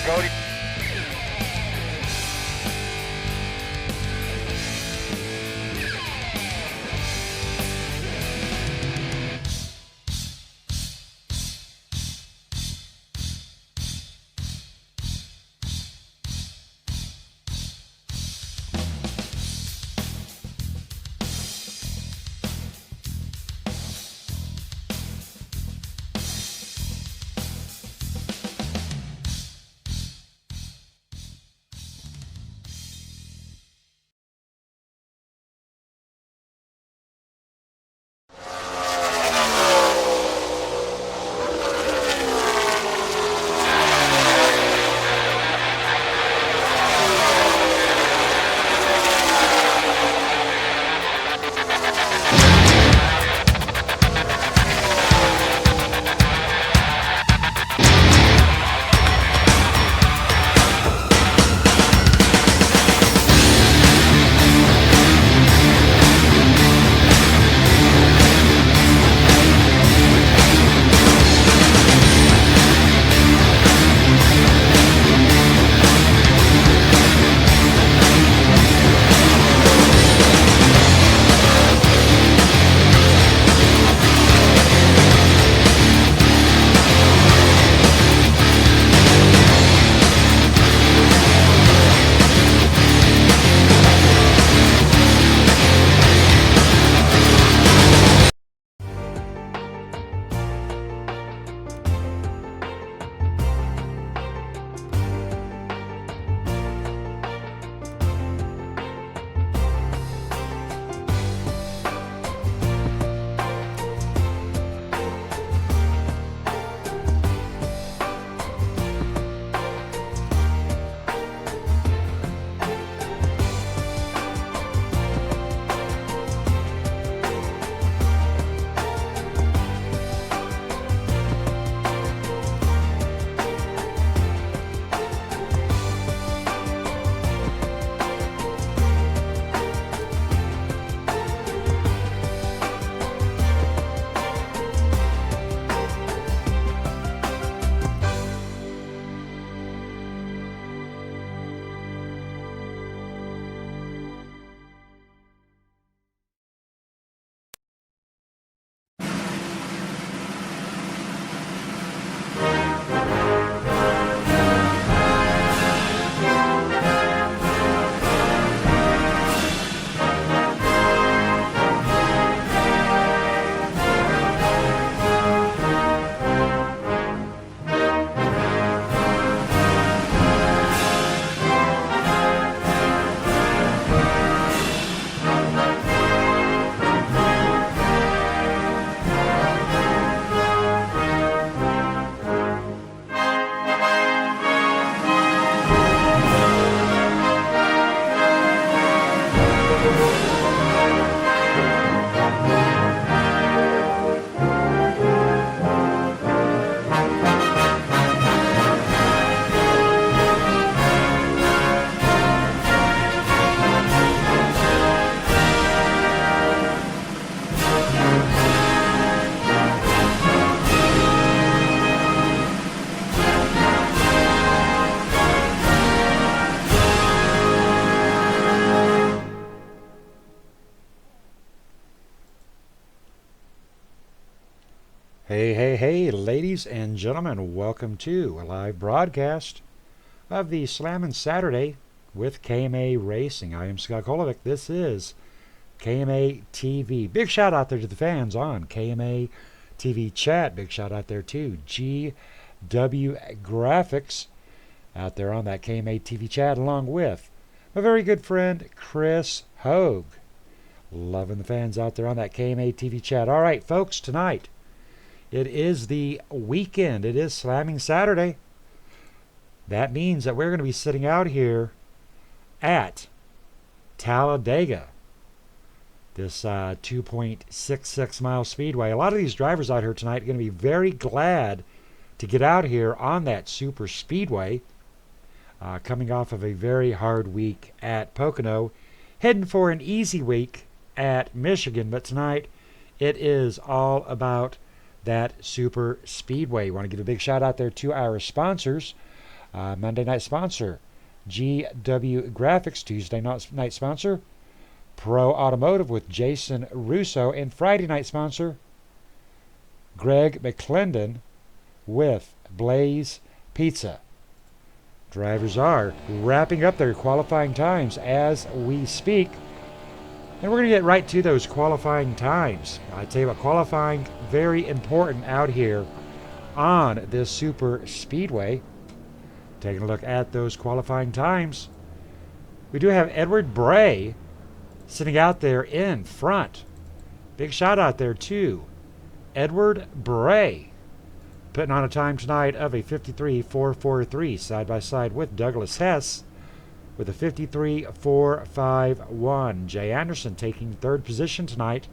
Go to Hey, ladies and gentlemen, welcome to a live broadcast of the Slammin' Saturday with KMA Racing. I am Scott Kolovic. This is KMA TV. Big shout out there to the fans on KMA TV chat. Big shout out there to GW Graphics out there on that KMA TV chat, along with my very good friend Chris Hogue. Loving the fans out there on that KMA TV chat. All right, folks, tonight it is the weekend. It is Slamming Saturday. That means that we're going to be sitting out here at Talladega, this 2.66 mile speedway. A lot of these drivers out here tonight are going to be very glad to get out here on that super speedway, coming off of a very hard week at Pocono, heading for an easy week at Michigan. But tonight it is all about that super speedway. Want to give a big shout out there to our sponsors. Monday night sponsor, GW Graphics. Tuesday night sponsor, Pro Automotive with Jason Russo. And Friday night sponsor, Greg McClendon with Blaze Pizza. Drivers are wrapping up their qualifying times as we speak. And we're going to get right to those qualifying times. I tell you what, qualifying very important out here on this super speedway. Taking a look at those qualifying times. We do have Edward Bray sitting out there in front. Big shout out there to Edward Bray, putting on a time tonight of a 53.443 side by side with Douglas Hess with a 53.451. Jay Anderson taking third position tonight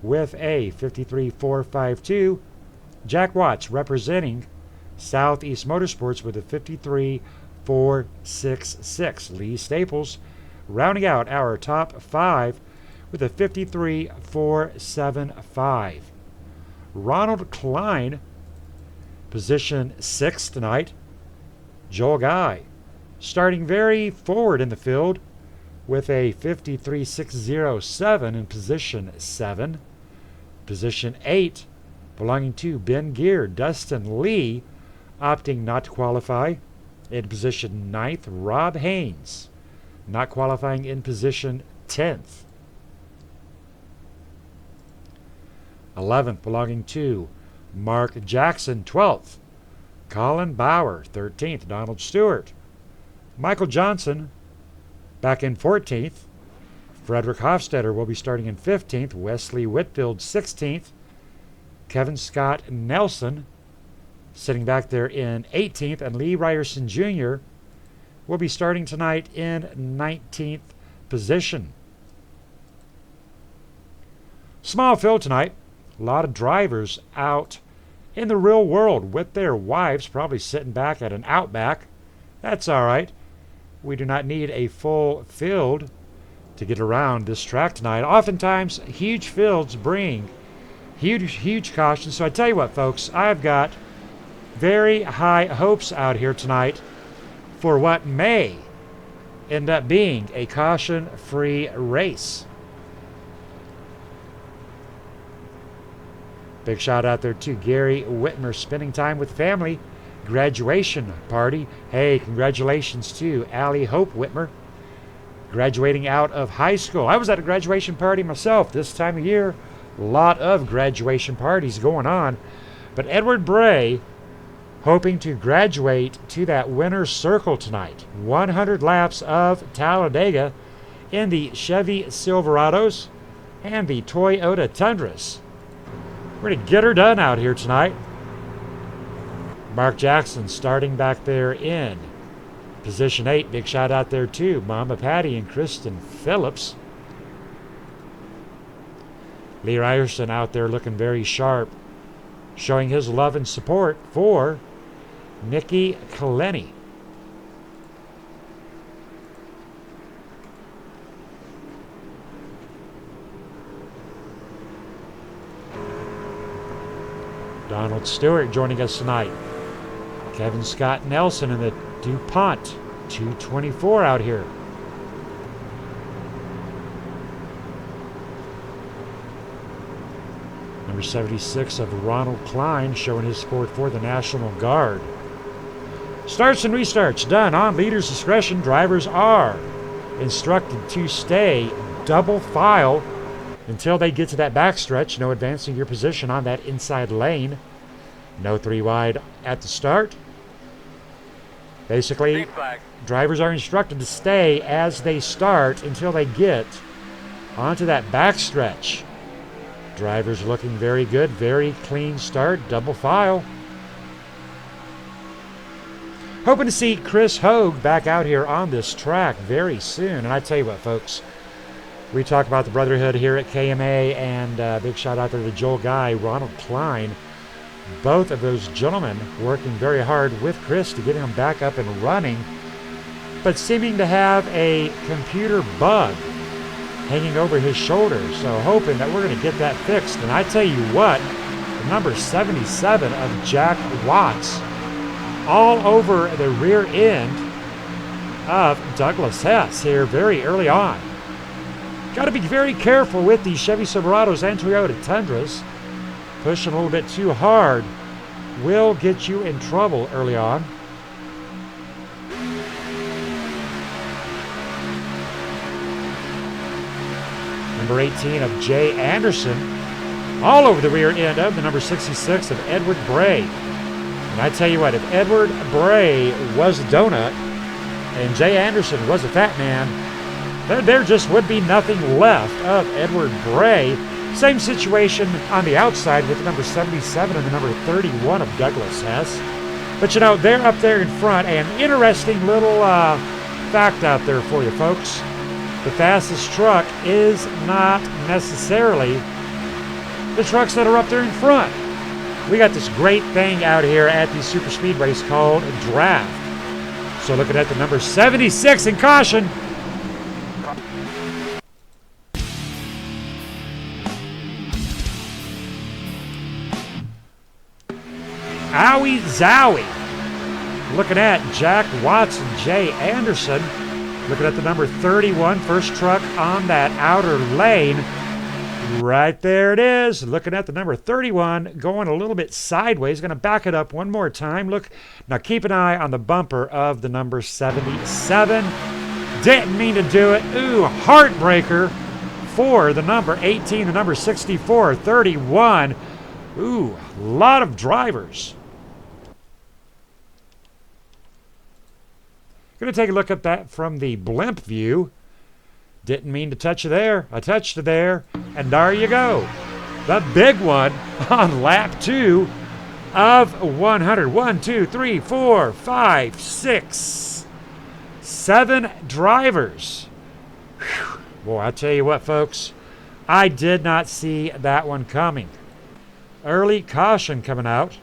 with a 53.452. Jack Watts representing Southeast Motorsports with a 53.466. Lee Staples rounding out our top five with a 53.475. Ronald Klein, position 6 tonight. Joel Guy starting very forward in the field with a 53.607 in position 7. Position 8 belonging to Ben Gear. Dustin Lee opting not to qualify. In position 9th, Rob Haynes not qualifying in position 10th. 11th belonging to Mark Jackson. 12th, Colin Bauer. 13th, Donald Stewart. Michael Johnson back in 14th. Frederick Hofstetter will be starting in 15th. Wesley Whitfield 16th. Kevin Scott Nelson sitting back there in 18th. And Lee Ryerson Jr. will be starting tonight in 19th position. Small field tonight. A lot of drivers out in the real world with their wives, probably sitting back at an Outback. That's all right. We do not need a full field to get around this track tonight. Oftentimes, huge fields bring huge caution. So I tell you what, folks, I've got very high hopes out here tonight for what may end up being a caution-free race. Big shout out there to Gary Whitmer, spending time with family. Graduation party. Hey, congratulations to Allie Hope Whitmer, graduating out of high school. I was at a graduation party myself this time of year. A lot of graduation parties going on. But Edward Bray hoping to graduate to that winner's circle tonight. 100 laps of Talladega in the Chevy Silverados and the Toyota Tundras. We're going to get her done out here tonight. Mark Jackson starting back there in position 8. Big shout out there to Mama Patty and Kristen Phillips. Lee Ryerson out there looking very sharp, showing his love and support for Nikki Kaleni. Donald Stewart joining us tonight. Kevin Scott Nelson in the DuPont 224 out here. Number 76 of Ronald Klein showing his support for the National Guard. Starts and restarts done on leader's discretion. Drivers are instructed to stay double file until they get to that backstretch. No advancing your position on that inside lane. No 3 wide at the start. Basically, drivers are instructed to stay as they start until they get onto that backstretch. Drivers looking very good, very clean start, double file. Hoping to see Chris Hogue back out here on this track very soon. And I tell you what, folks, we talk about the brotherhood here at KMA, and big shout out there to Joel Guy, Ronald Klein. Both of those gentlemen working very hard with Chris to get him back up and running, but seeming to have a computer bug hanging over his shoulder. So hoping that we're going to get that fixed. And I tell you what, the number 77 of Jack Watts all over the rear end of Douglas Hess here very early on. Got to be very careful with these Chevy Silverados and Toyota Tundras. Pushing a little bit too hard will get you in trouble early on. Number 18 of Jay Anderson, all over the rear end of the number 66 of Edward Bray. And I tell you what, if Edward Bray was a donut and Jay Anderson was a fat man, there just would be nothing left of Edward Bray. Same situation on the outside with the number 77 and the number 31 of Douglas Hess. But you know, they're up there in front. And interesting little fact out there for you folks. The fastest truck is not necessarily the trucks that are up there in front. We got this great thing out here at these super speedways called draft. So looking at the number 76 in caution. Owie Zowie. Looking at Jack Watson, Jay Anderson. Looking at the number 31, first truck on that outer lane. Right there it is. Looking at the number 31, going a little bit sideways. Going to back it up one more time. Look, now keep an eye on the bumper of the number 77. Didn't mean to do it. Ooh, heartbreaker for the number 18, the number 64, 31. Ooh, a lot of drivers. Going to take a look at that from the blimp view. Didn't mean to touch you there. I touched you there. And there you go. The big one on lap 2 of 100. 1, 2, 3, 4, 5, 6, 7 drivers. Whew. Boy, I tell you what, folks. I did not see that one coming. Early caution coming out.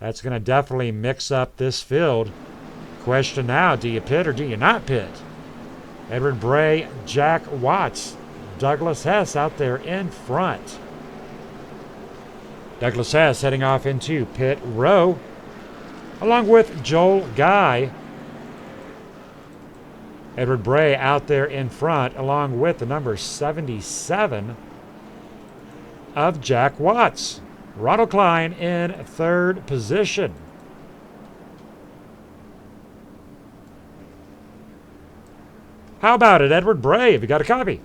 That's going to definitely mix up this field. Question now, do you pit or do you not pit? Edward Bray, Jack Watts, Douglas Hess out there in front. Douglas Hess heading off into pit row, along with Joel Guy. Edward Bray out there in front, along with the number 77 of Jack Watts. Ronald Klein in third position. How about it, Edward Bray? Have you got a copy?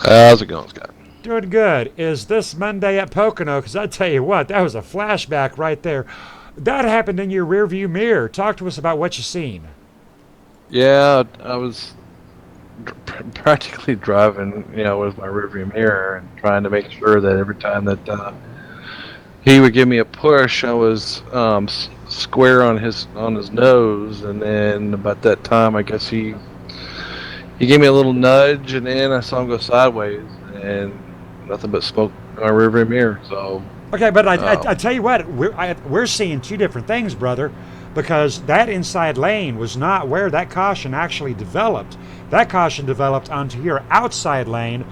How's it going, Scott? Doing good. Is this Monday at Pocono? Because I tell you what, that was a flashback right there. That happened in your rearview mirror. Talk to us about what you seen. Yeah, I was practically driving, with my rearview mirror and trying to make sure that every time that he would give me a push, I was square on his nose, and then about that time, I guess he gave me a little nudge, and then I saw him go sideways, and nothing but smoke in my rearview mirror. So okay, but I tell you what, we're seeing two different things, brother, because that inside lane was not where that caution actually developed. That caution developed onto your outside lane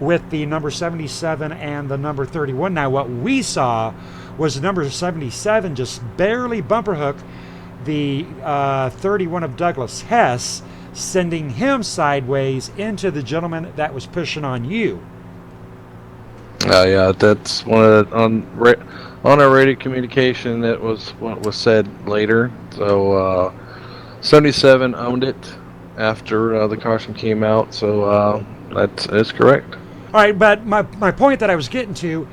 with the number 77 and the number 31. Now, what we saw was the number 77 just barely bumper hook the 31 of Douglas Hess, sending him sideways into the gentleman that was pushing on you. Yeah, that's one of the, on our radio communication. That was what was said later. So 77 owned it after the caution came out. So that's correct. All right, but my point that I was getting to,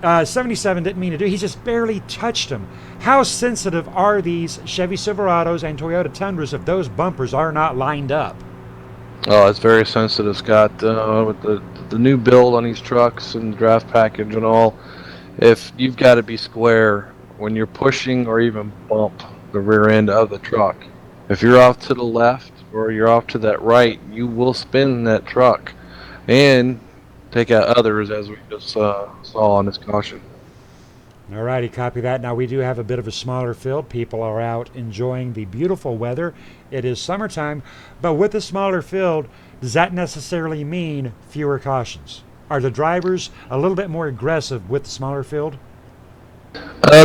77 didn't mean to do. He just barely touched him. How sensitive are these Chevy Silverados and Toyota Tundras if those bumpers are not lined up? Oh, it's very sensitive, Scott. With the new build on these trucks and draft package and all, if you've got to be square when you're pushing or even bump the rear end of the truck. If you're off to the left or you're off to that right, you will spin that truck and take out others, as we just saw on this caution. All righty, copy that. Now, we do have a bit of a smaller field. People are out enjoying the beautiful weather. It is summertime, but with the smaller field, does that necessarily mean fewer cautions? Are the drivers a little bit more aggressive with the smaller field?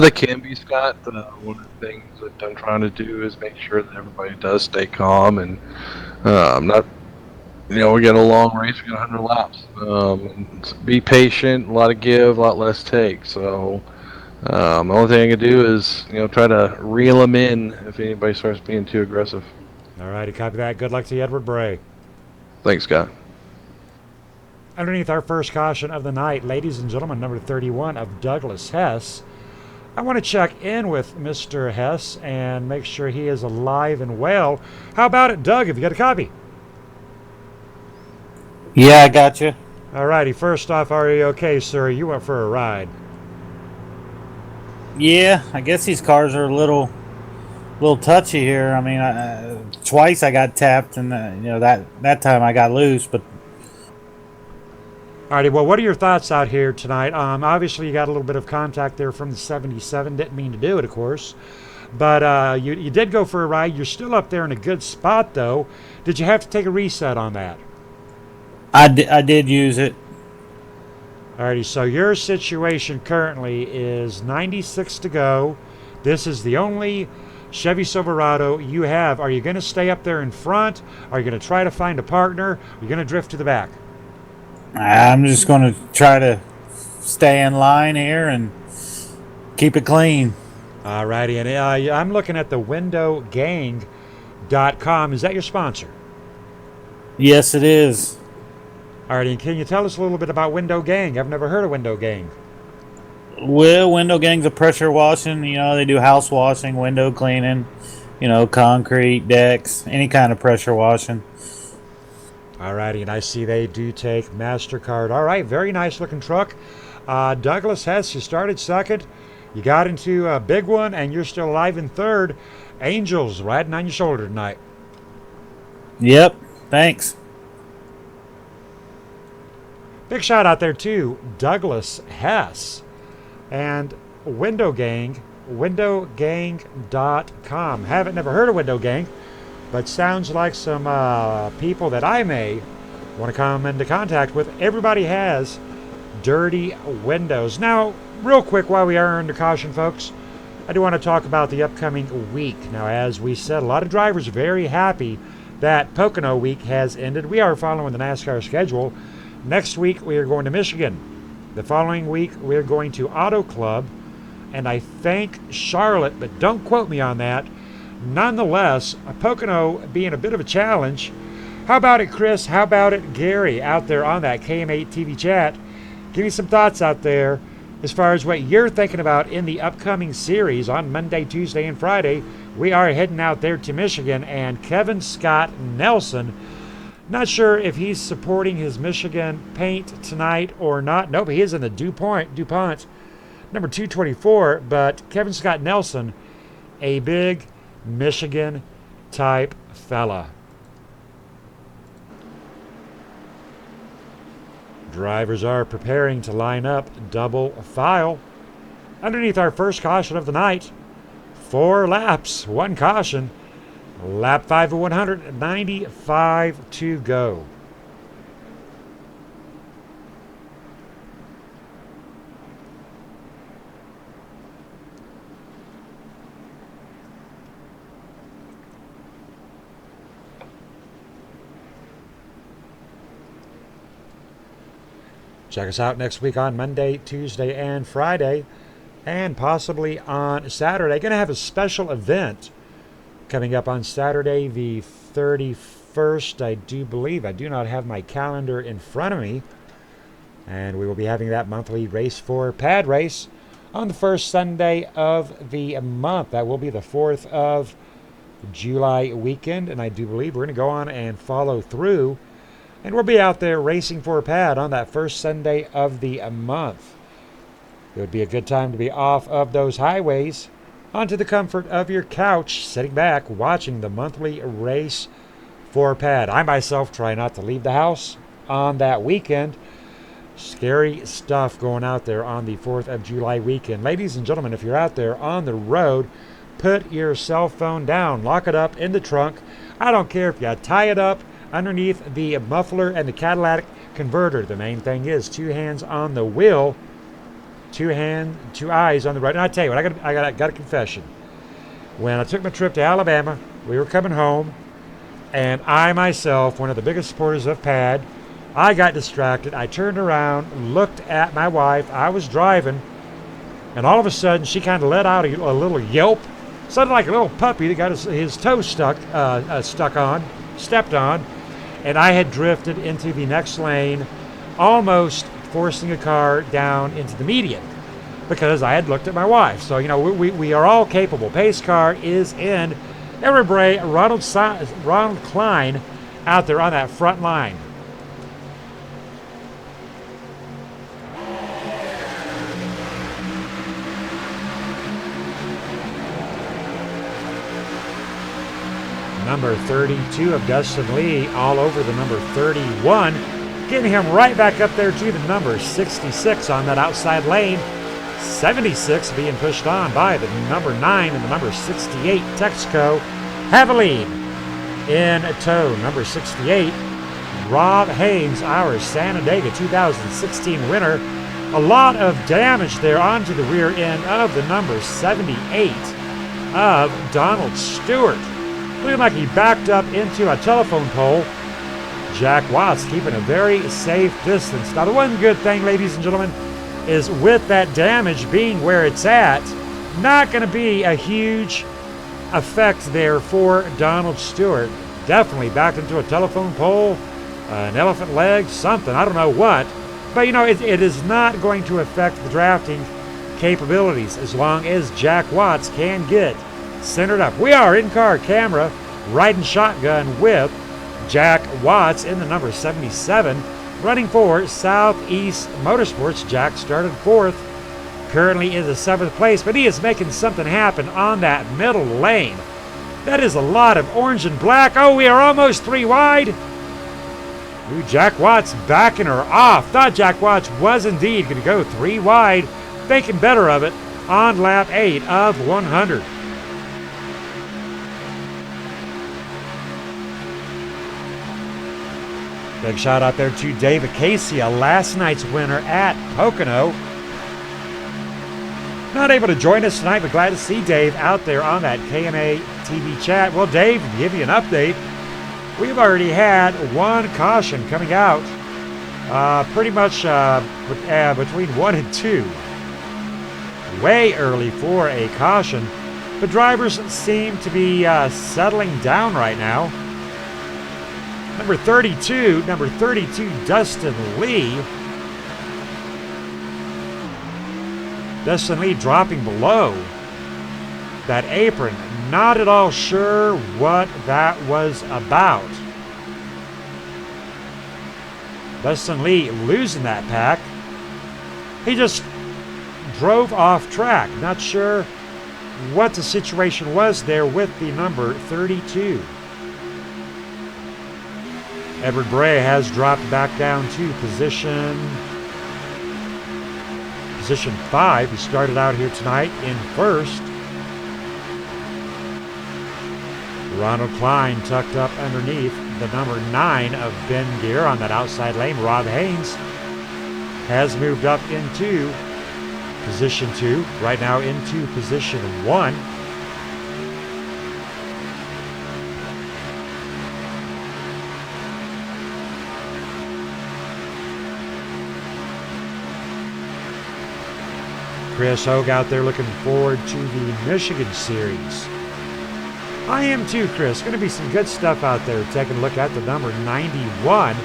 They can be, Scott. One of the things that I'm trying to do is make sure that everybody does stay calm and not. We got a long race. We got 100 laps. And be patient. A lot of give, a lot less take. So the only thing I can do is try to reel them in if anybody starts being too aggressive. All righty, copy that. Good luck to you, Edward Bray. Thanks, Scott. Underneath our first caution of the night, ladies and gentlemen, number 31 of Douglas Hess. I want to check in with Mr. Hess and make sure he is alive and well. How about it, Doug? Have you got a copy? Yeah, I got you. All righty. First off, are you okay, sir? You went for a ride. Yeah, I guess these cars are a little touchy here. I mean, twice I got tapped, and that time I got loose. But All righty. Well, what are your thoughts out here tonight? Obviously, you got a little bit of contact there from the 77. Didn't mean to do it, of course. But you did go for a ride. You're still up there in a good spot, though. Did you have to take a reset on that? I did use it. Alrighty, so your situation currently is 96 to go. This is the only Chevy Silverado you have. Are you going to stay up there in front? Are you going to try to find a partner? Are you going to drift to the back? I'm just going to try to stay in line here and keep it clean. Alrighty, and I'm looking at the windowgang.com. Is that your sponsor? Yes, it is. Alrighty, and can you tell us a little bit about Window Gang? I've never heard of Window Gang. Well, window gang's a pressure washing. They do house washing, window cleaning, concrete, decks, any kind of pressure washing. Alrighty, and I see they do take MasterCard. Alright, very nice looking truck. Douglas Hess, you started second. You got into a big one, and you're still alive in third. Angels riding on your shoulder tonight. Yep, thanks. Big shout out there to Douglas Hess and Window Gang, windowgang.com. Haven't never heard of Window Gang, but sounds like some people that I may want to come into contact with. Everybody has dirty windows. Now, real quick, while we are under caution, folks, I do want to talk about the upcoming week. Now, as we said, a lot of drivers are very happy that Pocono week has ended. We are following the NASCAR schedule. Next week, we are going to Michigan. The following week, we are going to Auto Club, and I think Charlotte, but don't quote me on that. Nonetheless, Pocono being a bit of a challenge. How about it, Chris? How about it, Gary, out there on that KM8 TV chat? Give me some thoughts out there as far as what you're thinking about in the upcoming series on Monday, Tuesday, and Friday. We are heading out there to Michigan, and Kevin Scott Nelson, not sure if he's supporting his Michigan paint tonight or not. Nope, he is in the DuPont number 224, but Kevin Scott Nelson, a big Michigan type fella. Drivers are preparing to line up double file. Underneath our first caution of the night, 4 laps, 1 caution. Lap 5 of 195 to go. Check us out next week on Monday, Tuesday, and Friday, and possibly on Saturday. Going to have a special event coming up on Saturday, the 31st, I do believe. I do not have my calendar in front of me. And we will be having that monthly Race for Pad race on the first Sunday of the month. That will be the 4th of July weekend. And I do believe we're going to go on and follow through. And we'll be out there racing for a pad on that first Sunday of the month. It would be a good time to be off of those highways, onto the comfort of your couch, sitting back, watching the monthly Race for Pad. I myself try not to leave the house on that weekend. Scary stuff going out there on the 4th of July weekend. Ladies and gentlemen, if you're out there on the road, put your cell phone down. Lock it up in the trunk. I don't care if you tie it up underneath the muffler and the catalytic converter. The main thing is 2 hands on the wheel two eyes on the road. And I tell you what, I got a confession. When I took my trip to Alabama, we were coming home, and I myself, one of the biggest supporters of PAD, I got distracted. I turned around, looked at my wife. I was driving, and all of a sudden, she kind of let out a little yelp, sounded like a little puppy that got his toe stepped on, and I had drifted into the next lane, almost forcing a car down into the median because I had looked at my wife. So, you know, we are all capable. Pace car is in. Edward Bray, Ronald Klein out there on that front line. Number 32 of Dustin Lee all over the number 31, getting him right back up there to the number 66 on that outside lane. 76 being pushed on by the number 9 and the number 68 Texaco have a lead. In tow, number 68, Rob Haynes, our Sanadiego 2016 winner. A lot of damage there onto the rear end of the number 78 of Donald Stewart. Looking like he backed up into a telephone pole. Jack Watts keeping a very safe distance. Now, the one good thing, ladies and gentlemen, is with that damage being where it's at, not going to be a huge effect there for Donald Stewart. Definitely backed into a telephone pole, an elephant leg, something, I don't know what. But, you know, it is not going to affect the drafting capabilities as long as Jack Watts can get centered up. We are in-car camera, riding shotgun with Jack Watts in the number 77. Running for Southeast Motorsports, Jack started 4th, currently in the 7th place, but he is making something happen on that middle lane. That is a lot of orange and black. Oh, we are almost 3 wide. Ooh, Jack Watts backing her off. Thought Jack Watts was indeed going to go 3 wide, thinking better of it on lap 8 of 100. Big shout out there to Dave Acacia, last night's winner at Pocono. Not able to join us tonight, but glad to see Dave out there on that KMA TV chat. Well, Dave, to give you an update, we've already had 1 caution coming out, pretty much between 1 and 2. Way early for a caution, but drivers seem to be settling down right now. Number 32, Dustin Lee. Dustin Lee dropping below that apron. Not at all sure what that was about. Dustin Lee losing that pack. He just drove off track. Not sure what the situation was there with the number 32. Edward Bray has dropped back down to position 5. He started out here tonight in 1st. Ronald Klein tucked up underneath the number 9 of Ben Gear on that outside lane. Rob Haynes has moved up into position 2, right now into position 1. Chris Hogue out there looking forward to the Michigan Series. I am too, Chris. Going to be some good stuff out there. Taking a look at the number 91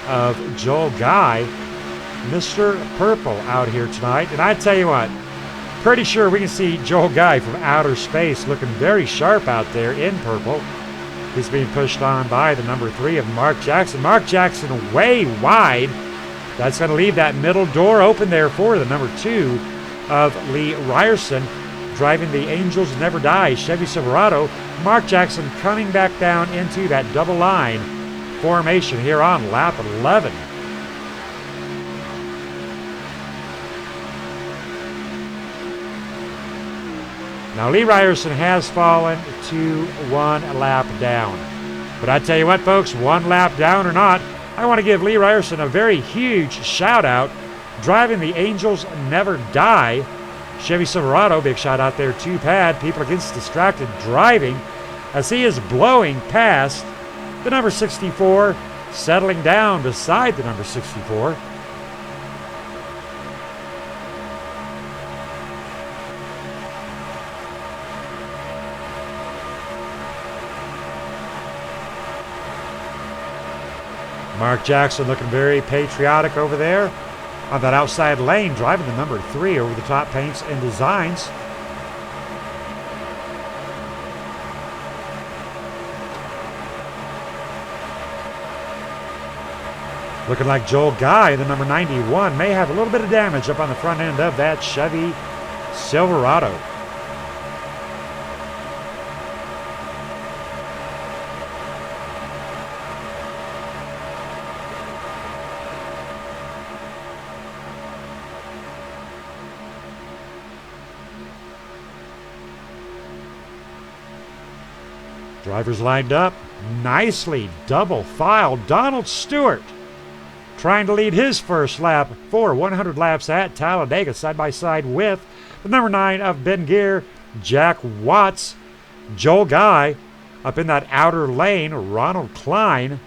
of Joel Guy, Mr. Purple out here tonight. And I tell you what, pretty sure we can see Joel Guy from outer space looking very sharp out there in purple. He's being pushed on by the number 3 of Mark Jackson. Mark Jackson way wide. That's going to leave that middle door open there for the number 2 of Lee Ryerson, driving the Angels Never Die Chevy Silverado. Mark Jackson coming back down into that double line formation here on lap 11. Now Lee Ryerson has fallen to 1 lap down. But I tell you what, folks, 1 lap down or not, I want to give Lee Ryerson a very huge shout out. driving the Angels Never Die Chevy Silverado. Big shot out there to Pad. People against distracted driving as he is blowing past the number 64, settling down beside the number 64. Mark Jackson looking very patriotic over there on that outside lane, driving the number 3 over the top paints and designs. Looking like Joel Guy, the number 91, may have a little bit of damage up on the front end of that Chevy Silverado. Drivers lined up nicely, double file. Donald Stewart trying to lead his first lap for 100 laps at Talladega, side by side with the number 9 of Ben Gear, Jack Watts. Joel Guy up in that outer lane, Ronald Klein,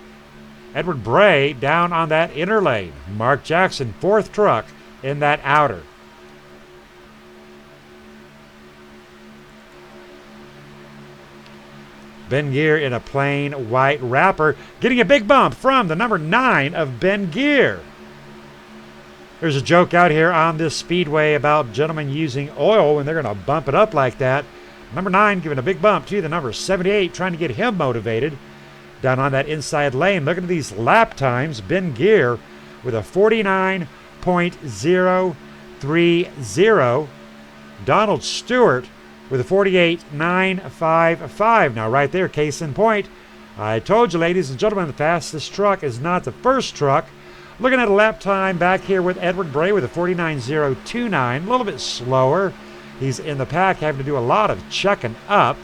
Edward Bray down on that inner lane. Mark Jackson, 4th truck in that outer. Ben Gear in a plain white wrapper, getting a big bump from the number 9 of Ben Gear. There's a joke out here on this speedway about gentlemen using oil when they're going to bump it up like that. Number 9 giving a big bump to the number 78, trying to get him motivated down on that inside lane. Looking at these lap times, Ben Gear with a 49.030. Donald Stewart with a 48.955. Now right there, case in point, I told you, ladies and gentlemen, the fastest truck is not the first truck. Looking at a lap time back here with Edward Bray with a 49.029, a little bit slower. He's in the pack, having to do a lot of checking up.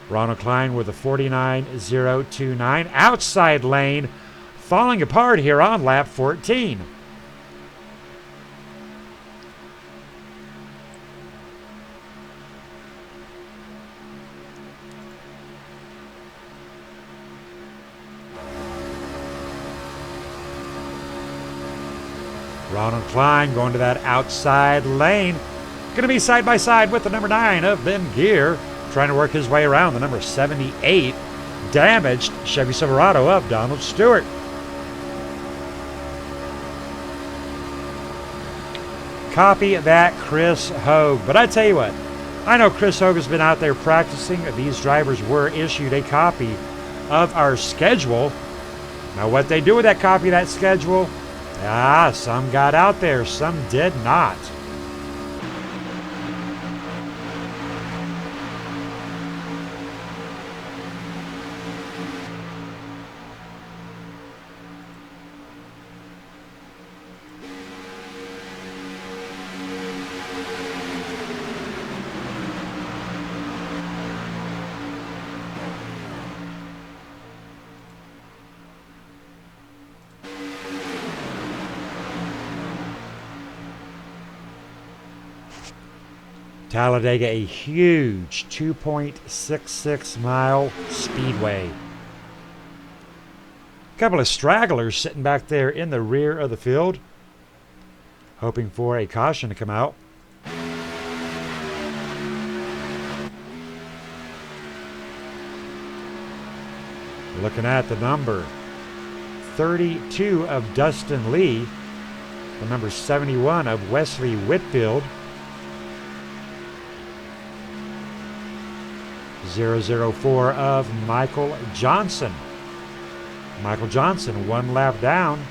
Ronald Klein with a 49.029. Outside lane falling apart here on lap 14. Ronald Klein going to that outside lane. Going to be side by side with the number 9 of Ben Gear, trying to work his way around the number 78 damaged Chevy Silverado of Donald Stewart. Copy that, Chris Hogue. But I tell you what, I know Chris Hogue has been out there practicing. These drivers were issued a copy of our schedule. Now what they do with that copy of that schedule, some got out there, some did not. Talladega, a huge 2.66 mile speedway. A couple of stragglers sitting back there in the rear of the field, hoping for a caution to come out. Looking at the number 32 of Dustin Lee, the number 71 of Wesley Whitfield, 004 of Michael Johnson. Michael Johnson, 1 lap down.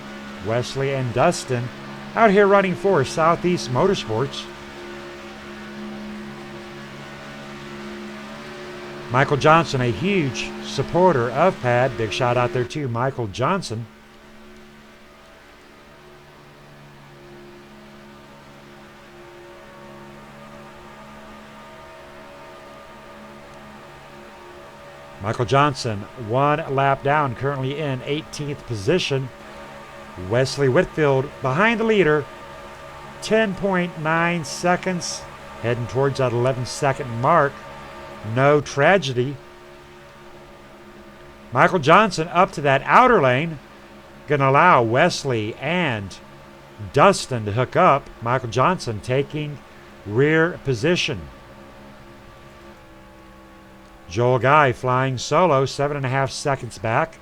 Wesley and Dustin out here running for Southeast Motorsports. Michael Johnson, a huge supporter of Pad. Big shout out there to Michael Johnson. Michael Johnson, 1 lap down, currently in 18th position. Wesley Whitfield behind the leader, 10.9 seconds, heading towards that 11-second mark. No tragedy. Michael Johnson up to that outer lane, going to allow Wesley and Dustin to hook up. Michael Johnson taking rear position. Joel Guy flying solo, 7.5 seconds back.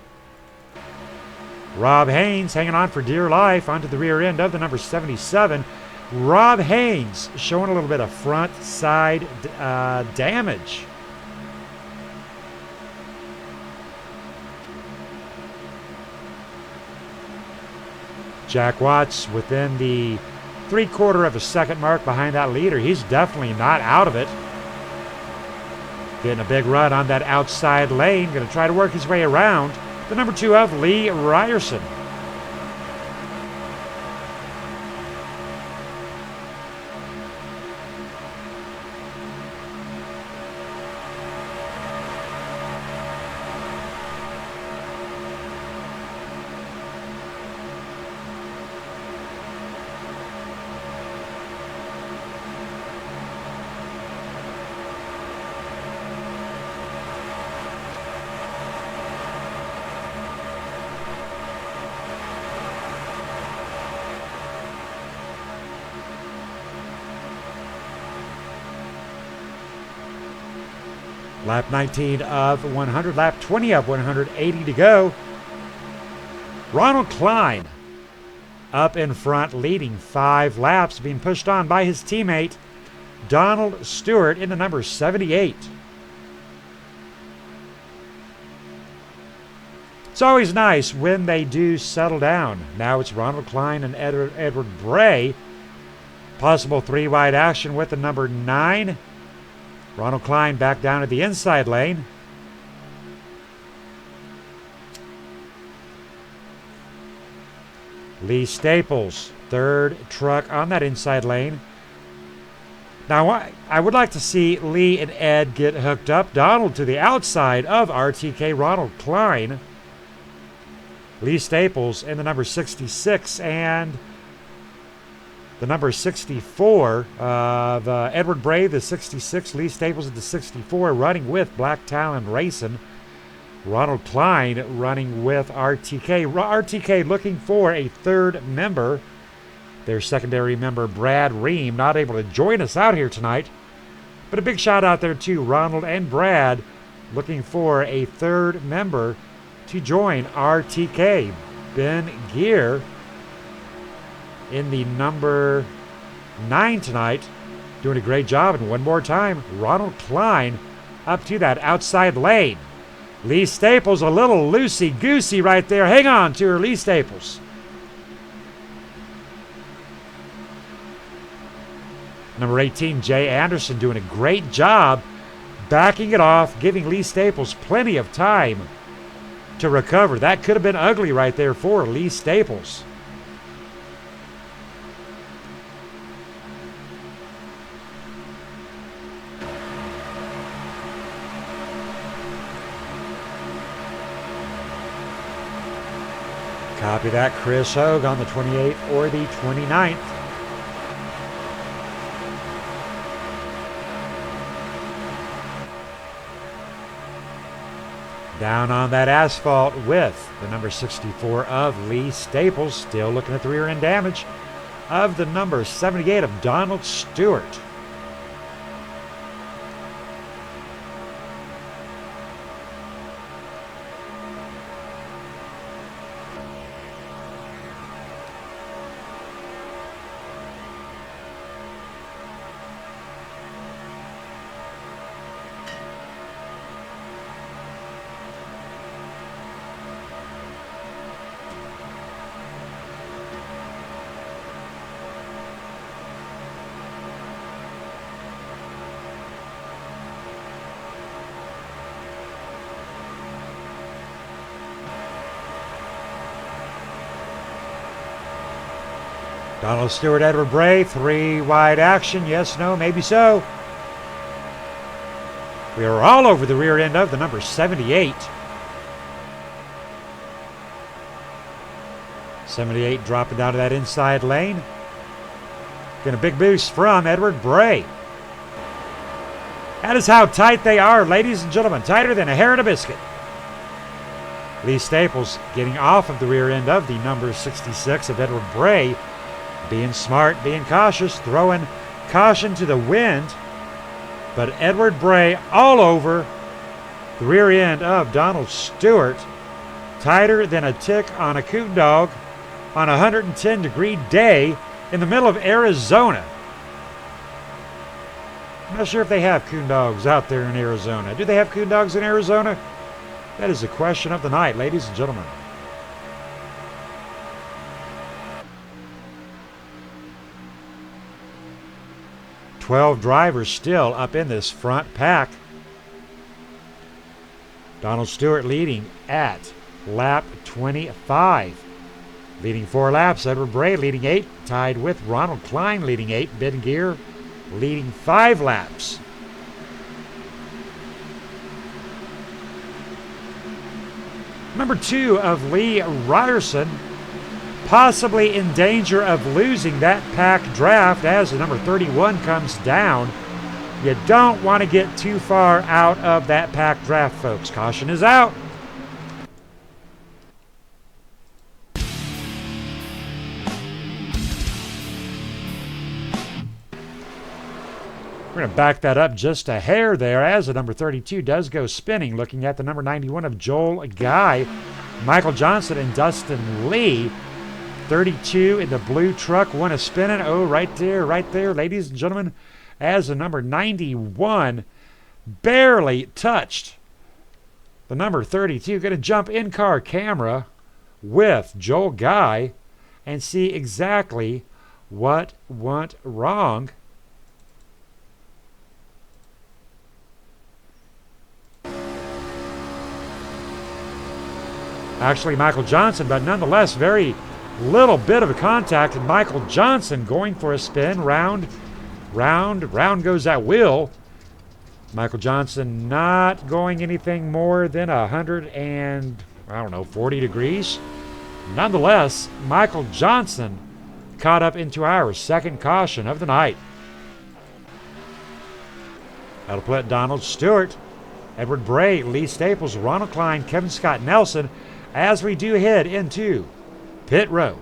Rob Haynes hanging on for dear life onto the rear end of the number 77. Rob Haynes showing a little bit of front side damage. Jack Watts within the 3/4 of a second mark behind that leader. He's definitely not out of it. Getting a big run on that outside lane. Going to try to work his way around the number 2 of Lee Ryerson. Lap 19 of 100, lap 20 of 180 to go. Ronald Klein up in front, leading 5 laps, being pushed on by his teammate Donald Stewart in the number 78. It's always nice when they do settle down. Now it's Ronald Klein and Edward Bray. Possible 3-wide action with the number 9. Ronald Klein back down to the inside lane. Lee Staples, 3rd truck on that inside lane. Now, I would like to see Lee and Ed get hooked up. Donald to the outside of RTK Ronald Klein. Lee Staples in the number 66 and the number 64 of Edward Bray, the 66. Lee Staples at the 64, running with Black Talon Racing. Ronald Klein running with RTK. RTK looking for a 3rd member. Their secondary member, Brad Ream, not able to join us out here tonight. But a big shout out there to Ronald and Brad, looking for a 3rd member to join RTK. Ben Gear in the number 9 tonight, doing a great job. And one more time, Ronald Klein up to that outside lane. Lee Staples a little loosey-goosey right there. Hang on to her, Lee Staples. Number 18, Jay Anderson, doing a great job backing it off, giving Lee Staples plenty of time to recover. That could have been ugly right there for Lee Staples. Copy that, Chris Hogue on the 28th or the 29th. Down on that asphalt with the number 64 of Lee Staples. Still looking at the rear end damage of the number 78 of Donald Stewart. Donald Stewart, Edward Bray, 3-wide action. Yes, no, maybe so. We are all over the rear end of the number 78. 78 dropping down to that inside lane. Getting a big boost from Edward Bray. That is how tight they are, ladies and gentlemen. Tighter than a hair in a biscuit. Lee Staples getting off of the rear end of the number 66 of Edward Bray. Being smart, being cautious, throwing caution to the wind. But Edward Bray all over the rear end of Donald Stewart. Tighter than a tick on a coon dog on a 110-degree day in the middle of Arizona. I'm not sure if they have coon dogs out there in Arizona. Do they have coon dogs in Arizona? That is the question of the night, ladies and gentlemen. "12 drivers still up in this front pack. Donald Stewart leading at lap 25. Leading 4 laps, Edward Bray leading 8, tied with Ronald Klein leading 8. Ben Gear leading 5 laps. Number 2 of Lee Ryerson, possibly in danger of losing that pack draft as the number 31 comes down. You don't want to get too far out of that pack draft, folks. Caution is out. We're going to back that up just a hair there as the number 32 does go spinning, looking at the number 91 of Joel Guy, Michael Johnson, and Dustin Lee. 32 in the blue truck, one is spinning. Oh, right there, ladies and gentlemen, as the number 91 barely touched the number 32. Going to jump in-car camera with Joel Guy and see exactly what went wrong. Actually, Michael Johnson, but nonetheless, very little bit of a contact. And Michael Johnson going for a spin. Round goes that wheel. Michael Johnson not going anything more than 40 degrees. Nonetheless, Michael Johnson caught up into our second caution of the night. That'll put Donald Stewart, Edward Bray, Lee Staples, Ronald Klein, Kevin Scott Nelson, as we do head into pit row.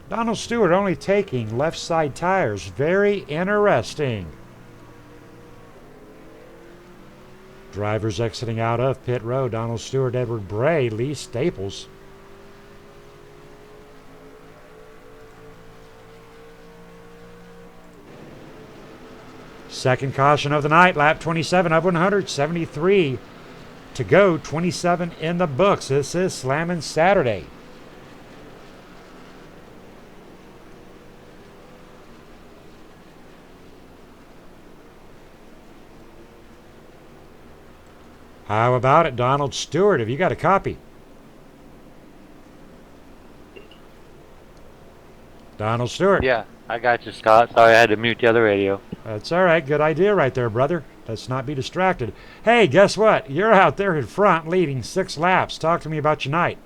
Donald Stewart only taking left side tires. Very interesting. Drivers exiting out of pit row. Donald Stewart, Edward Bray, Lee Staples. Second caution of the night, lap 27 of 173 to go. 27 in the books. This is Slammin' Saturday. How about it, Donald Stewart? Have you got a copy? Donald Stewart. Yeah, I got you, Scott. Sorry, I had to mute the other radio. That's all right. Good idea right there, brother. Let's not be distracted. Hey, guess what? You're out there in front leading 6 laps. Talk to me about your night.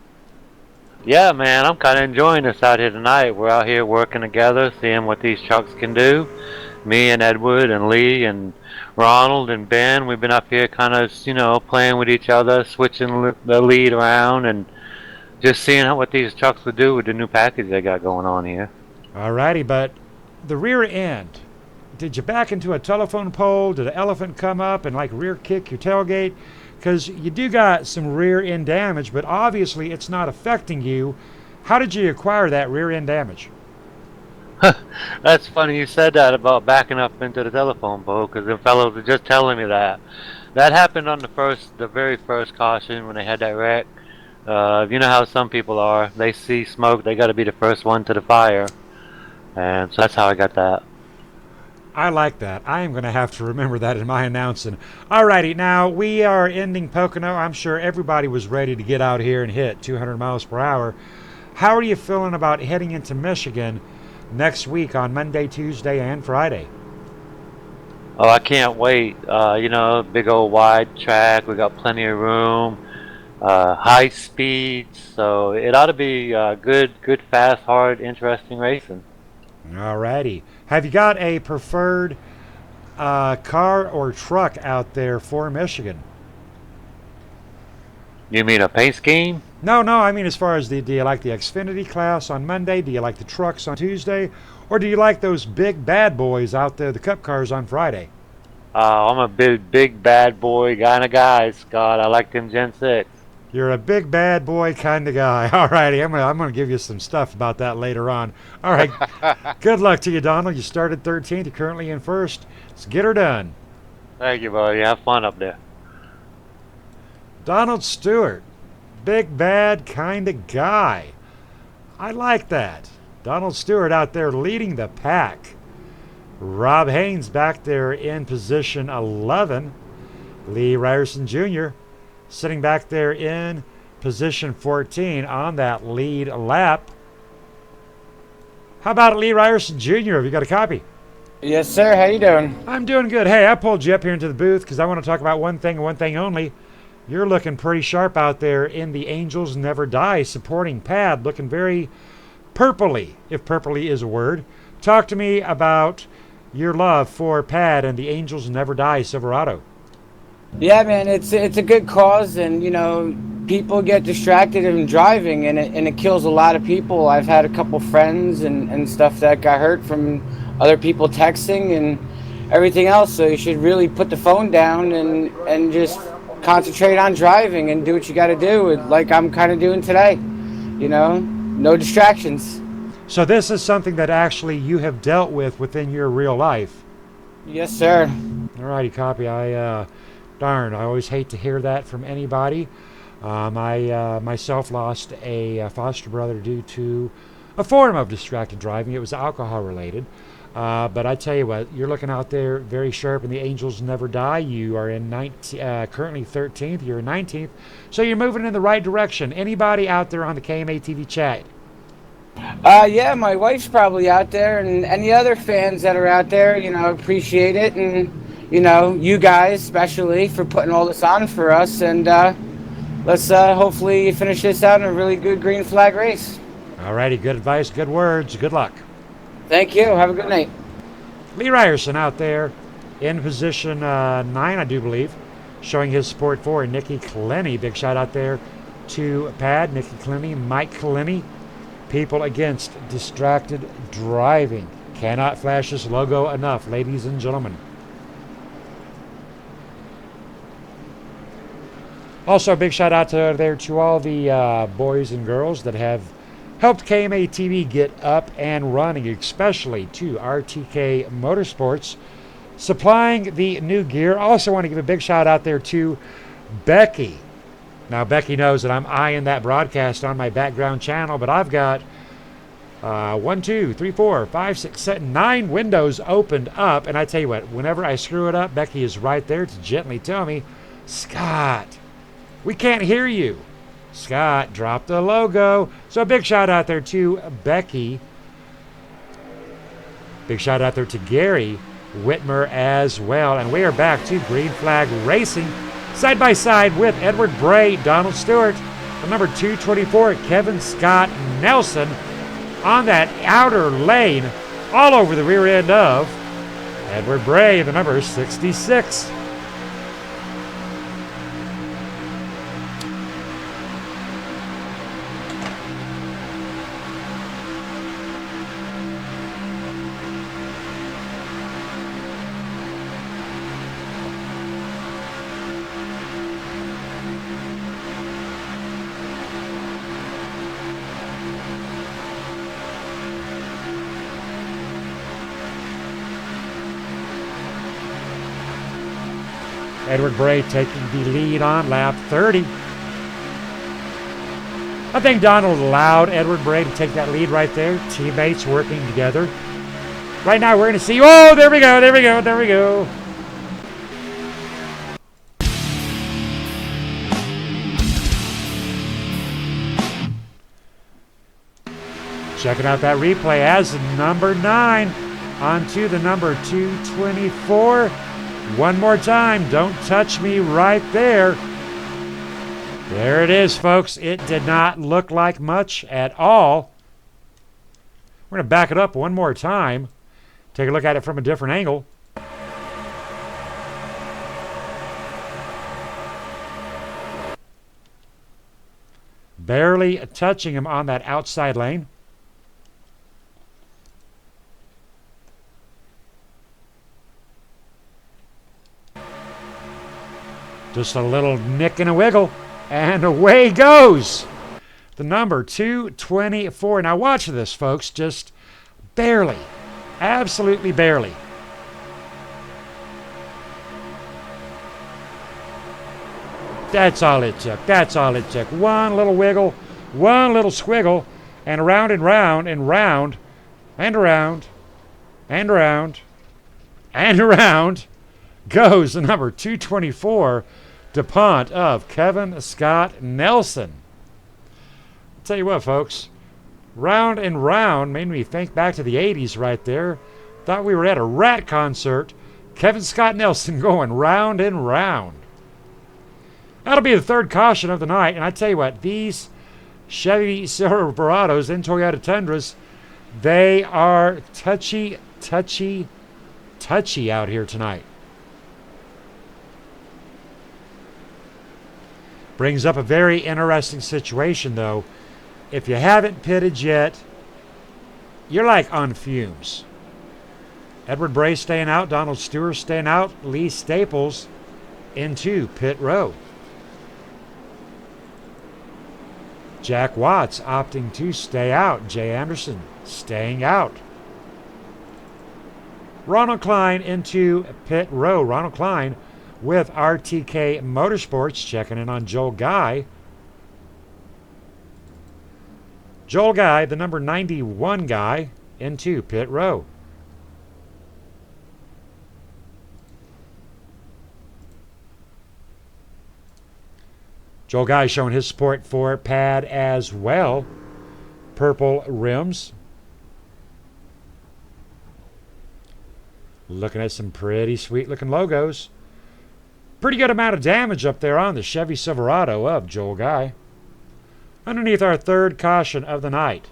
Yeah, man, I'm kind of enjoying this out here tonight. We're out here working together, seeing what these trucks can do. Me and Edward and Lee and Ronald and Ben, we've been up here kind of, playing with each other, switching the lead around, and just seeing what these trucks would do with the new package they got going on here. All righty, but the rear end, did you back into a telephone pole? Did an elephant come up and rear kick your tailgate? Because you do got some rear end damage, but obviously it's not affecting you. How did you acquire that rear end damage? That's funny you said that about backing up into the telephone pole, because the fellows were just telling me that. That happened on the very first caution when they had that wreck. You know how some people are. They see smoke, they got to be the first one to the fire, and so that's how I got that. I like that. I am going to have to remember that in my announcing. Alrighty, now we are ending Pocono. I'm sure everybody was ready to get out here and hit 200 miles per hour. How are you feeling about heading into Michigan next week on Monday, Tuesday, and Friday? Oh, I can't wait. Big old wide track. We got plenty of room. High speeds. So it ought to be good, fast, hard, interesting racing. Alrighty. Have you got a preferred car or truck out there for Michigan? You mean a paint scheme? No, I mean as far as do you like the Xfinity class on Monday? Do you like the trucks on Tuesday? Or do you like those big bad boys out there, the cup cars on Friday? I'm a big bad boy kind of guy, Scott. I like them Gen 6. You're a big bad boy kind of guy. Alrighty, I'm gonna give you some stuff about that later on. All right, good luck to you, Donald. You started 13th. You're currently in first. Let's get her done. Thank you, buddy. Have fun up there. Donald Stewart, big bad kind of guy. I like that. Donald Stewart out there leading the pack. Rob Haynes back there in position 11. Lee Ryerson Jr. sitting back there in position 14 on that lead lap. How about it, Lee Ryerson Jr.? Have you got a copy? Yes, sir. How you doing? I'm doing good. Hey, I pulled you up here into the booth because I want to talk about one thing and one thing only. You're looking pretty sharp out there in the Angels Never Die supporting pad, looking very purpley, if purpley is a word. Talk to me about your love for pad and the Angels Never Die Silverado. Yeah, man. It's a good cause, and people get distracted in driving, and it kills a lot of people. I've had a couple friends and stuff that got hurt from other people texting and everything else. So you should really put the phone down and just concentrate on driving and do what you got to do, like I'm kind of doing today. No distractions. So this is something that actually you have dealt with within your real life. Yes, sir. Alrighty, copy. I always hate to hear that from anybody. I myself lost a foster brother due to a form of distracted driving. It was alcohol related. But I tell you what, you're looking out there very sharp, and the Angels Never Die. You are in currently 13th. You're in 19th. So you're moving in the right direction. Anybody out there on the KMA TV chat? Yeah, my wife's probably out there, and any other fans that are out there, appreciate it, and you guys especially for putting all this on for us, and let's hopefully finish this out in a really good green flag race. Alrighty, good advice, good words, good luck. Thank you. Have a good night. Lee Ryerson out there in position 9, I do believe, showing his support for Nikki Clenny. Big shout out there to Pad, Nikki Clenny, Mike Clenny. People against distracted driving. Cannot flash this logo enough, ladies and gentlemen. Also, a big shout out to all the boys and girls that have helped KMA TV get up and running, especially to RTK Motorsports, supplying the new gear. Also want to give a big shout out there to Becky. Now, Becky knows that I'm eyeing that broadcast on my background channel, but I've got 1, 2, 3, 4, 5, 6, 7, 9 windows opened up. And I tell you what, whenever I screw it up, Becky is right there to gently tell me, Scott, we can't hear you. Scott, drop the logo. So a big shout out there to Becky. Big shout out there to Gary Whitmer as well. And we are back to Green Flag Racing. Side by side with Edward Bray, Donald Stewart, the number 224, Kevin Scott Nelson on that outer lane, all over the rear end of Edward Bray, the number 66. Edward Bray taking the lead on lap 30. I think Donald allowed Edward Bray to take that lead right there. Teammates working together. Right now we're going to see, oh, there we go, there we go, there we go. Checking out that replay as number 9 onto the number 224. One more time, don't touch me right there. There it is, folks. It did not look like much at all. We're going to back it up one more time. Take a look at it from a different angle. Barely touching him on that outside lane. Just a little nick and a wiggle, and away goes the number 224. Now watch this, folks, just barely, absolutely barely. That's all it took, that's all it took. One little wiggle, one little squiggle, and around and round and round and around and around and around goes the number 224 DuPont of Kevin Scott Nelson. I'll tell you what, folks, round and round made me think back to the 80s right there. Thought we were at a Rat concert. Kevin Scott Nelson going round and round. That'll be the third caution of the night, and I tell you what, these Chevy Silverados and Toyota Tundras, they are touchy out here tonight. Brings up a very interesting situation, though. If you haven't pitted yet, you're like on fumes. Edward Bray staying out, Donald Stewart staying out, Lee Staples into pit row. Jack Watts opting to stay out. Jay Anderson staying out. Ronald Klein into pit row. Ronald Klein with RTK Motorsports checking in on Joel Guy. Joel Guy, the number 91 guy, into pit row. Joel Guy showing his support for Pad as well. Purple rims. Looking at some pretty sweet looking logos. Pretty good amount of damage up there on the Chevy Silverado of Joel Guy. Underneath our third caution of the night.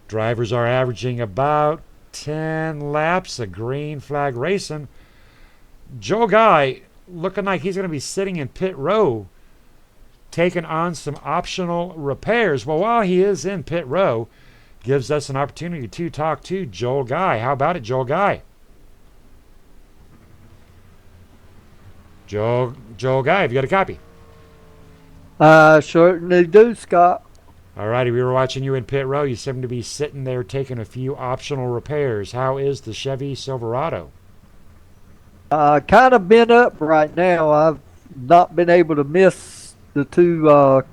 Drivers are averaging about 10 laps of green flag racing. Joel Guy looking like he's going to be sitting in pit row taking on some optional repairs. Well, while he is in pit row, gives us an opportunity to talk to Joel Guy. How about it, Joel Guy? Joel Guy, have you got a copy? Certainly do, Scott. All righty, we were watching you in pit row. You seem to be sitting there taking a few optional repairs. How is the Chevy Silverado? Kind of bent up right now. I've not been able to miss the two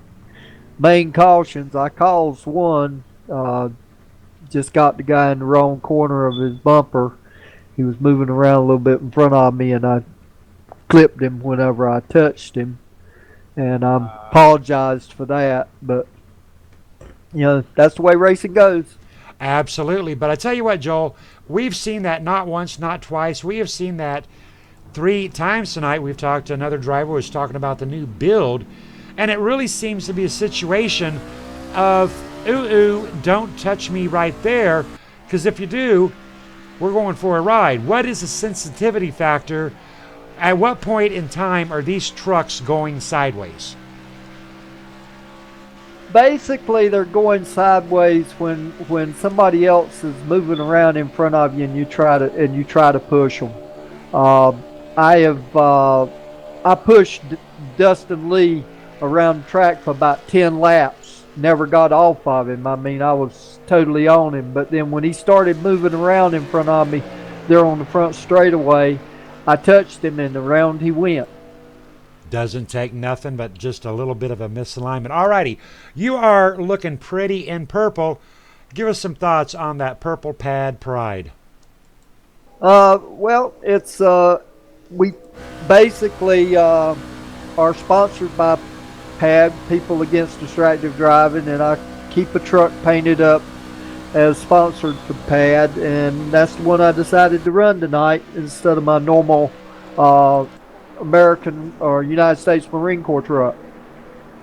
main cautions. I caused one. Just got the guy in the wrong corner of his bumper. He was moving around a little bit in front of me, and I clipped him whenever I touched him. And I apologized for that, but you know, that's the way racing goes. Absolutely. But I tell you what, Joel, we've seen that not once, not twice. We have seen that 3 times tonight. We've talked to another driver who was talking about the new build, and it really seems to be a situation of, ooh, don't touch me right there, because if you do, we're going for a ride. What is the sensitivity factor? At what point in time are these trucks going sideways? Basically, they're going sideways when somebody else is moving around in front of you and you try to push them. I pushed Dustin Lee around the track for about 10 laps. Never got off of him. I mean, I was totally on him. But then when he started moving around in front of me, there on the front straightaway, I touched him and around he went. Doesn't take nothing but just a little bit of a misalignment. Alrighty, you are looking pretty in purple. Give us some thoughts on that purple pad Pride. Well, it's we basically are sponsored by PAD, People Against Distracted Driving, and I keep a truck painted up as sponsored for PAD, and that's the one I decided to run tonight instead of my normal American or United States Marine Corps truck.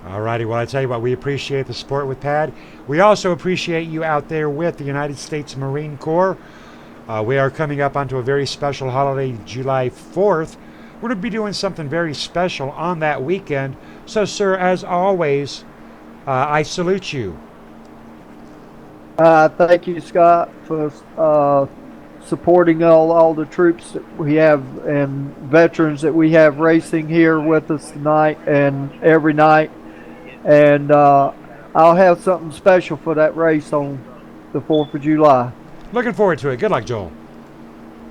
Alrighty, well, I tell you what, we appreciate the support with PAD. We also appreciate you out there with the United States Marine Corps. We are coming up onto a very special holiday, July 4th. We're going to be doing something very special on that weekend. So, sir, as always, I salute you. Thank you, Scott, for supporting all the troops that we have and veterans that we have racing here with us tonight and every night. And I'll have something special for that race on the 4th of July. Looking forward to it. Good luck, Joel.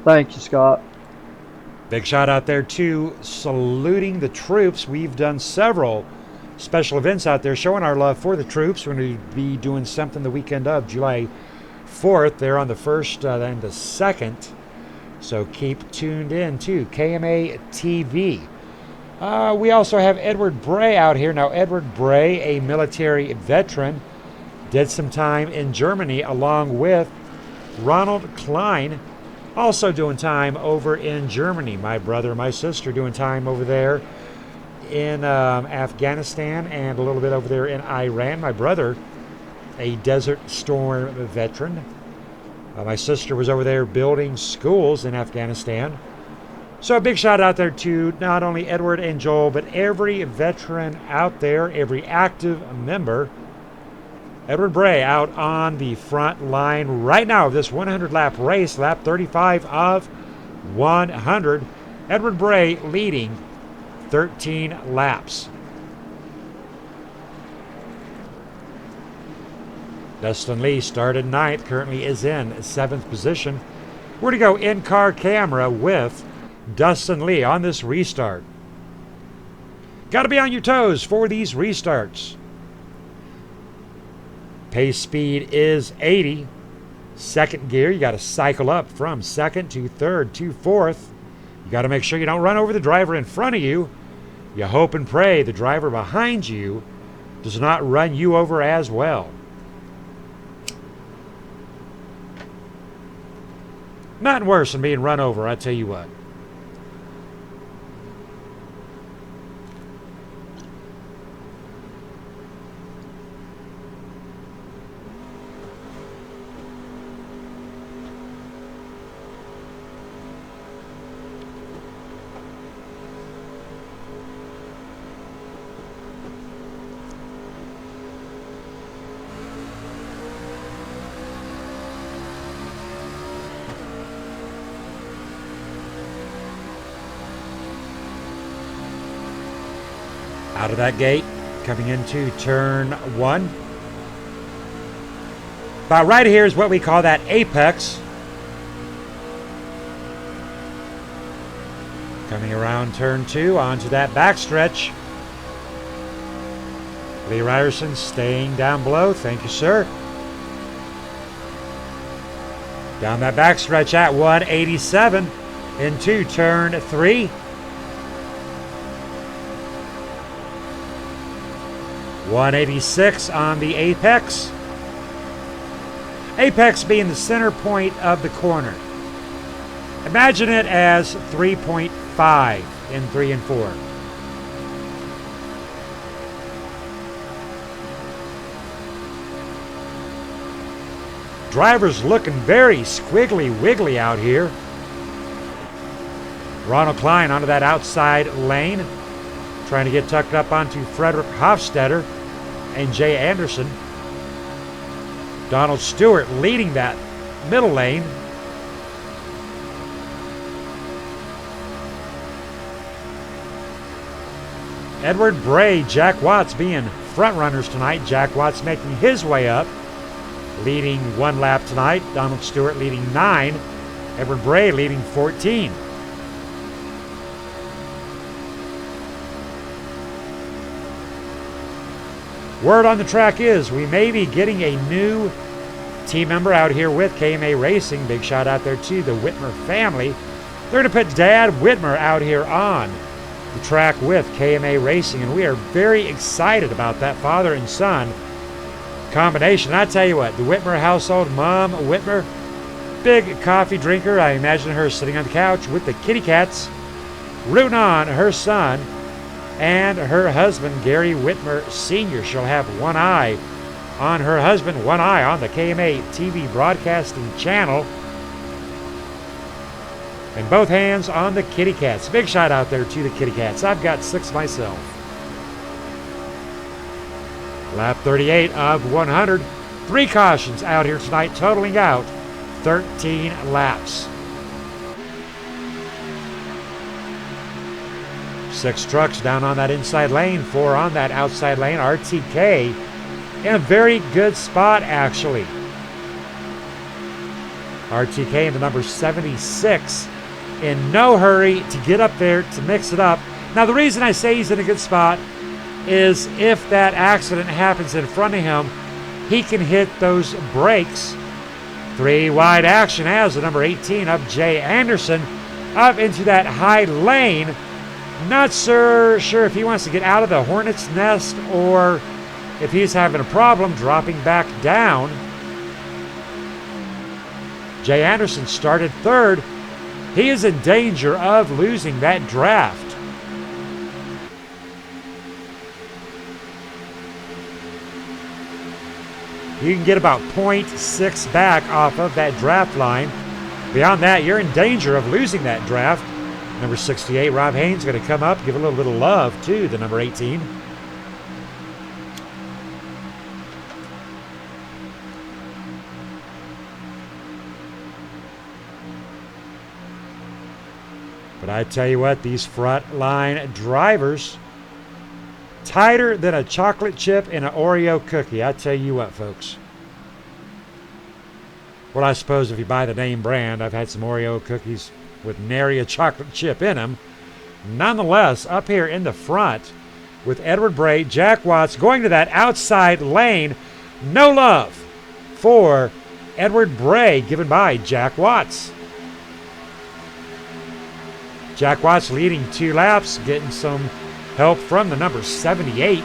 Thank you, Scott. Big shout out there to saluting the troops. We've done several special events out there showing our love for the troops. We're going to be doing something the weekend of July 4th. They're on the 1st and the 2nd. So keep tuned in to KMA TV. We also have Edward Bray out here. Now, Edward Bray, a military veteran, did some time in Germany along with Ronald Klein, also doing time over in Germany. My brother and my sister doing time over there in Afghanistan and a little bit over there in Iran. My brother, a Desert Storm veteran. My sister was over there building schools in Afghanistan. So a big shout out there to not only Edward and Joel, but every veteran out there, every active member. Edward Bray out on the front line right now of this 100-lap race, lap 35 of 100. Edward Bray leading 13 laps. Dustin Lee started ninth, currently is in 7th position. We're going to go in-car camera with Dustin Lee on this restart. Got to be on your toes for these restarts. Pace speed is 80. Second gear, you got to cycle up from 2nd to 3rd to 4th. You got to make sure you don't run over the driver in front of you. You hope and pray the driver behind you does not run you over as well. Nothing worse than being run over, I tell you what. Out of that gate, coming into turn 1. About right here is what we call that apex. Coming around turn 2 onto that backstretch. Lee Ryerson staying down below. Thank you, sir. Down that backstretch at 187 into turn 3. 186 on the apex. Apex being the center point of the corner. Imagine it as 3.5 in 3 and 4. Drivers looking very squiggly wiggly out here. Ronald Klein onto that outside lane, trying to get tucked up onto Frederick Hofstetter and Jay Anderson. Donald Stewart leading that middle lane. Edward Bray, Jack Watts being front runners tonight. Jack Watts making his way up, leading 1 lap tonight. Donald Stewart leading 9. Edward Bray leading 14. Word on the track is we may be getting a new team member out here with KMA Racing. Big shout out there to the Whitmer family. They're going to put Dad Whitmer out here on the track with KMA Racing, and we are very excited about that father and son combination. I tell you what, the Whitmer household, Mom Whitmer, big coffee drinker. I imagine her sitting on the couch with the kitty cats, rooting on her son and her husband, Gary Whitmer Sr. She'll have one eye on her husband, one eye on the KMA TV broadcasting channel, and both hands on the kitty cats. Big shout out there to the kitty cats. I've got 6 myself. Lap 38 of 100. 3 cautions out here tonight, totaling out 13 laps. 6 trucks down on that inside lane, 4 on that outside lane. RTK in a very good spot, actually. RTK in the number 76. In no hurry to get up there to mix it up. Now, the reason I say he's in a good spot is if that accident happens in front of him, he can hit those brakes. 3 wide action as the number 18 of Jay Anderson up into that high lane. Not sure if he wants to get out of the hornet's nest or if he's having a problem dropping back down. Jay Anderson started 3rd. He is in danger of losing that draft. You can get about 0.6 back off of that draft line. Beyond that, you're in danger of losing that draft. Number 68, Rob Haynes, going to come up, give a little love to the number 18. But I tell you what, these front line drivers, tighter than a chocolate chip in an Oreo cookie. I tell you what, folks. Well, I suppose if you buy the name brand, I've had some Oreo cookies with nary a chocolate chip in them. Nonetheless, up here in the front with Edward Bray, Jack Watts going to that outside lane. No love for Edward Bray given by Jack Watts. Jack Watts leading 2 laps, getting some help from the number 78.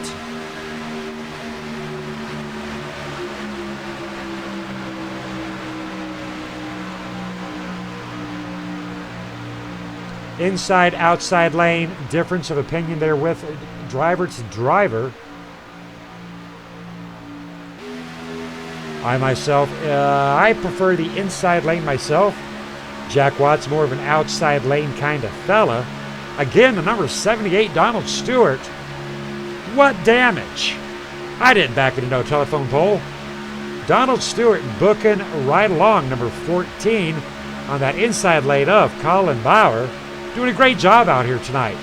Inside, outside lane, difference of opinion there with driver to driver. I myself, I prefer the inside lane myself. Jack Watts, more of an outside lane kind of fella. Again, the number 78, Donald Stewart. What damage? I didn't back into no telephone pole. Donald Stewart booking right along number 14 on that inside lane of Colin Bauer. Doing a great job out here tonight.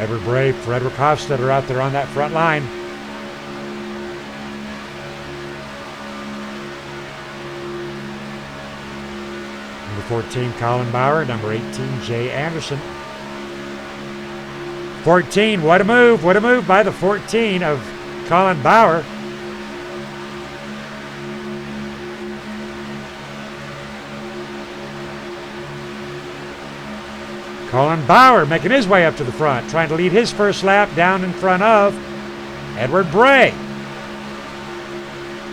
Edward Bray, Frederick Hofstetter out there on that front line. Number 14, Colin Bauer. Number 18, Jay Anderson. 14, what a move by the 14 of Colin Bauer. Colin Bauer making his way up to the front, trying to lead his first lap down in front of Edward Bray.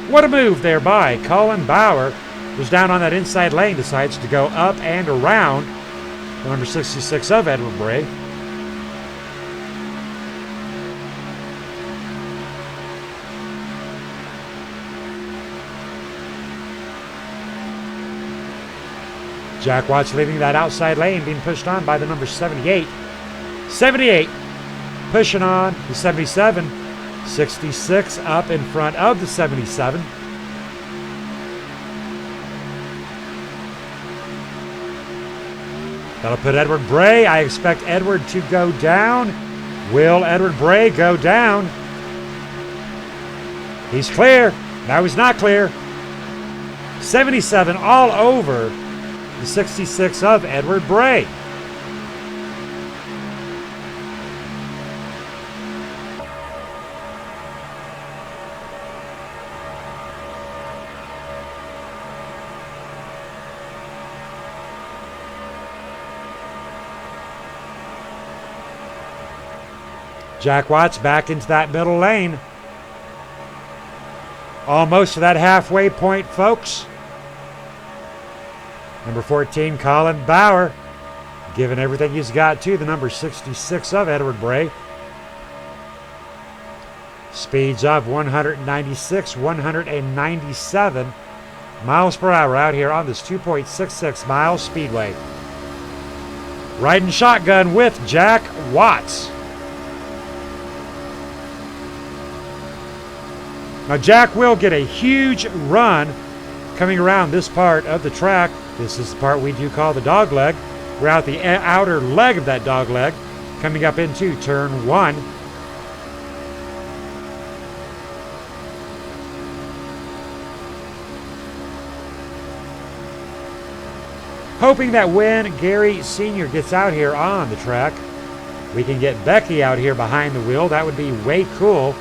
What a move there by Colin Bauer. Was down on that inside lane, decides to go up and around the number 66 of Edward Bray. Jack Watts leaving that outside lane, being pushed on by the number 78. 78 pushing on the 77. 66 up in front of the 77. That'll put Edward Bray. I expect Edward to go down. Will Edward Bray go down? He's clear. Now he's not clear. 77 all over the 66 of Edward Bray. Jack Watts back into that middle lane. Almost to that halfway point, folks. Number 14, Colin Bauer, giving everything he's got to the number 66 of Edward Bray. Speeds of 196, 197 miles per hour out here on this 2.66 mile speedway. Riding shotgun with Jack Watts. Now Jack will get a huge run coming around this part of the track. This is the part we do call the dog leg. We're out the outer leg of that dog leg, coming up into turn 1. Hoping that when Gary Sr. gets out here on the track, we can get Becky out here behind the wheel. That would be way cool.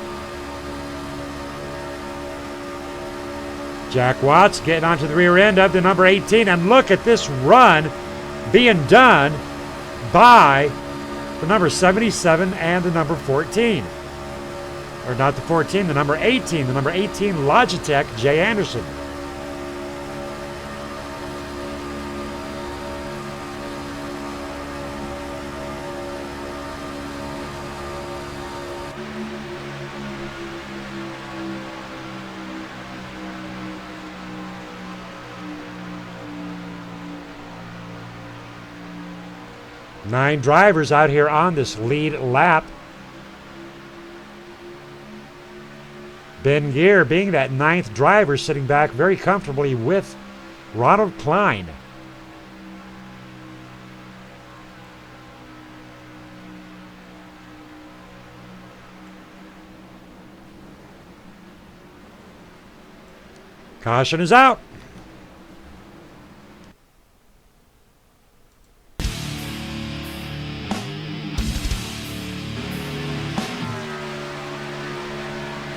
Jack Watts getting onto the rear end of the number 18, and look at this run being done by the number 77 and the number 14. Or not the 14, the number 18. The number 18 Logitech, Jay Anderson. Nine drivers out here on this lead lap. Ben Gear being that 9th driver, sitting back very comfortably with Ronald Klein. Caution is out.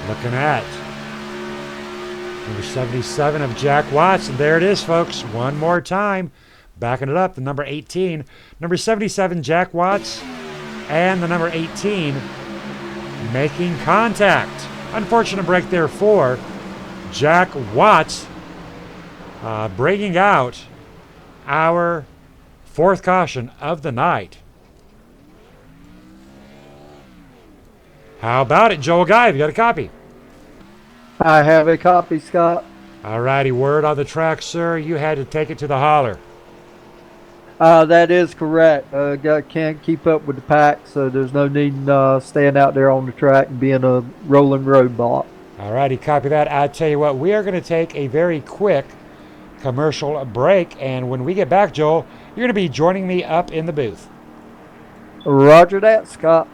Looking at number 77 of Jack Watts. And there it is, folks. One more time. Backing it up, the number 18. Number 77, Jack Watts. And the number 18 making contact. Unfortunate break there for Jack Watts. Breaking out our 4th caution of the night. How about it, Joel Guy? Have you got a copy? I have a copy, Scott. All righty, word on the track, sir. You had to take it to the holler. That is correct. Can't keep up with the pack, so there's no need in staying out there on the track and being a rolling roadblock. All righty, copy that. I tell you what, we are going to take a very quick commercial break, and when we get back, Joel, you're going to be joining me up in the booth. Roger that, Scott.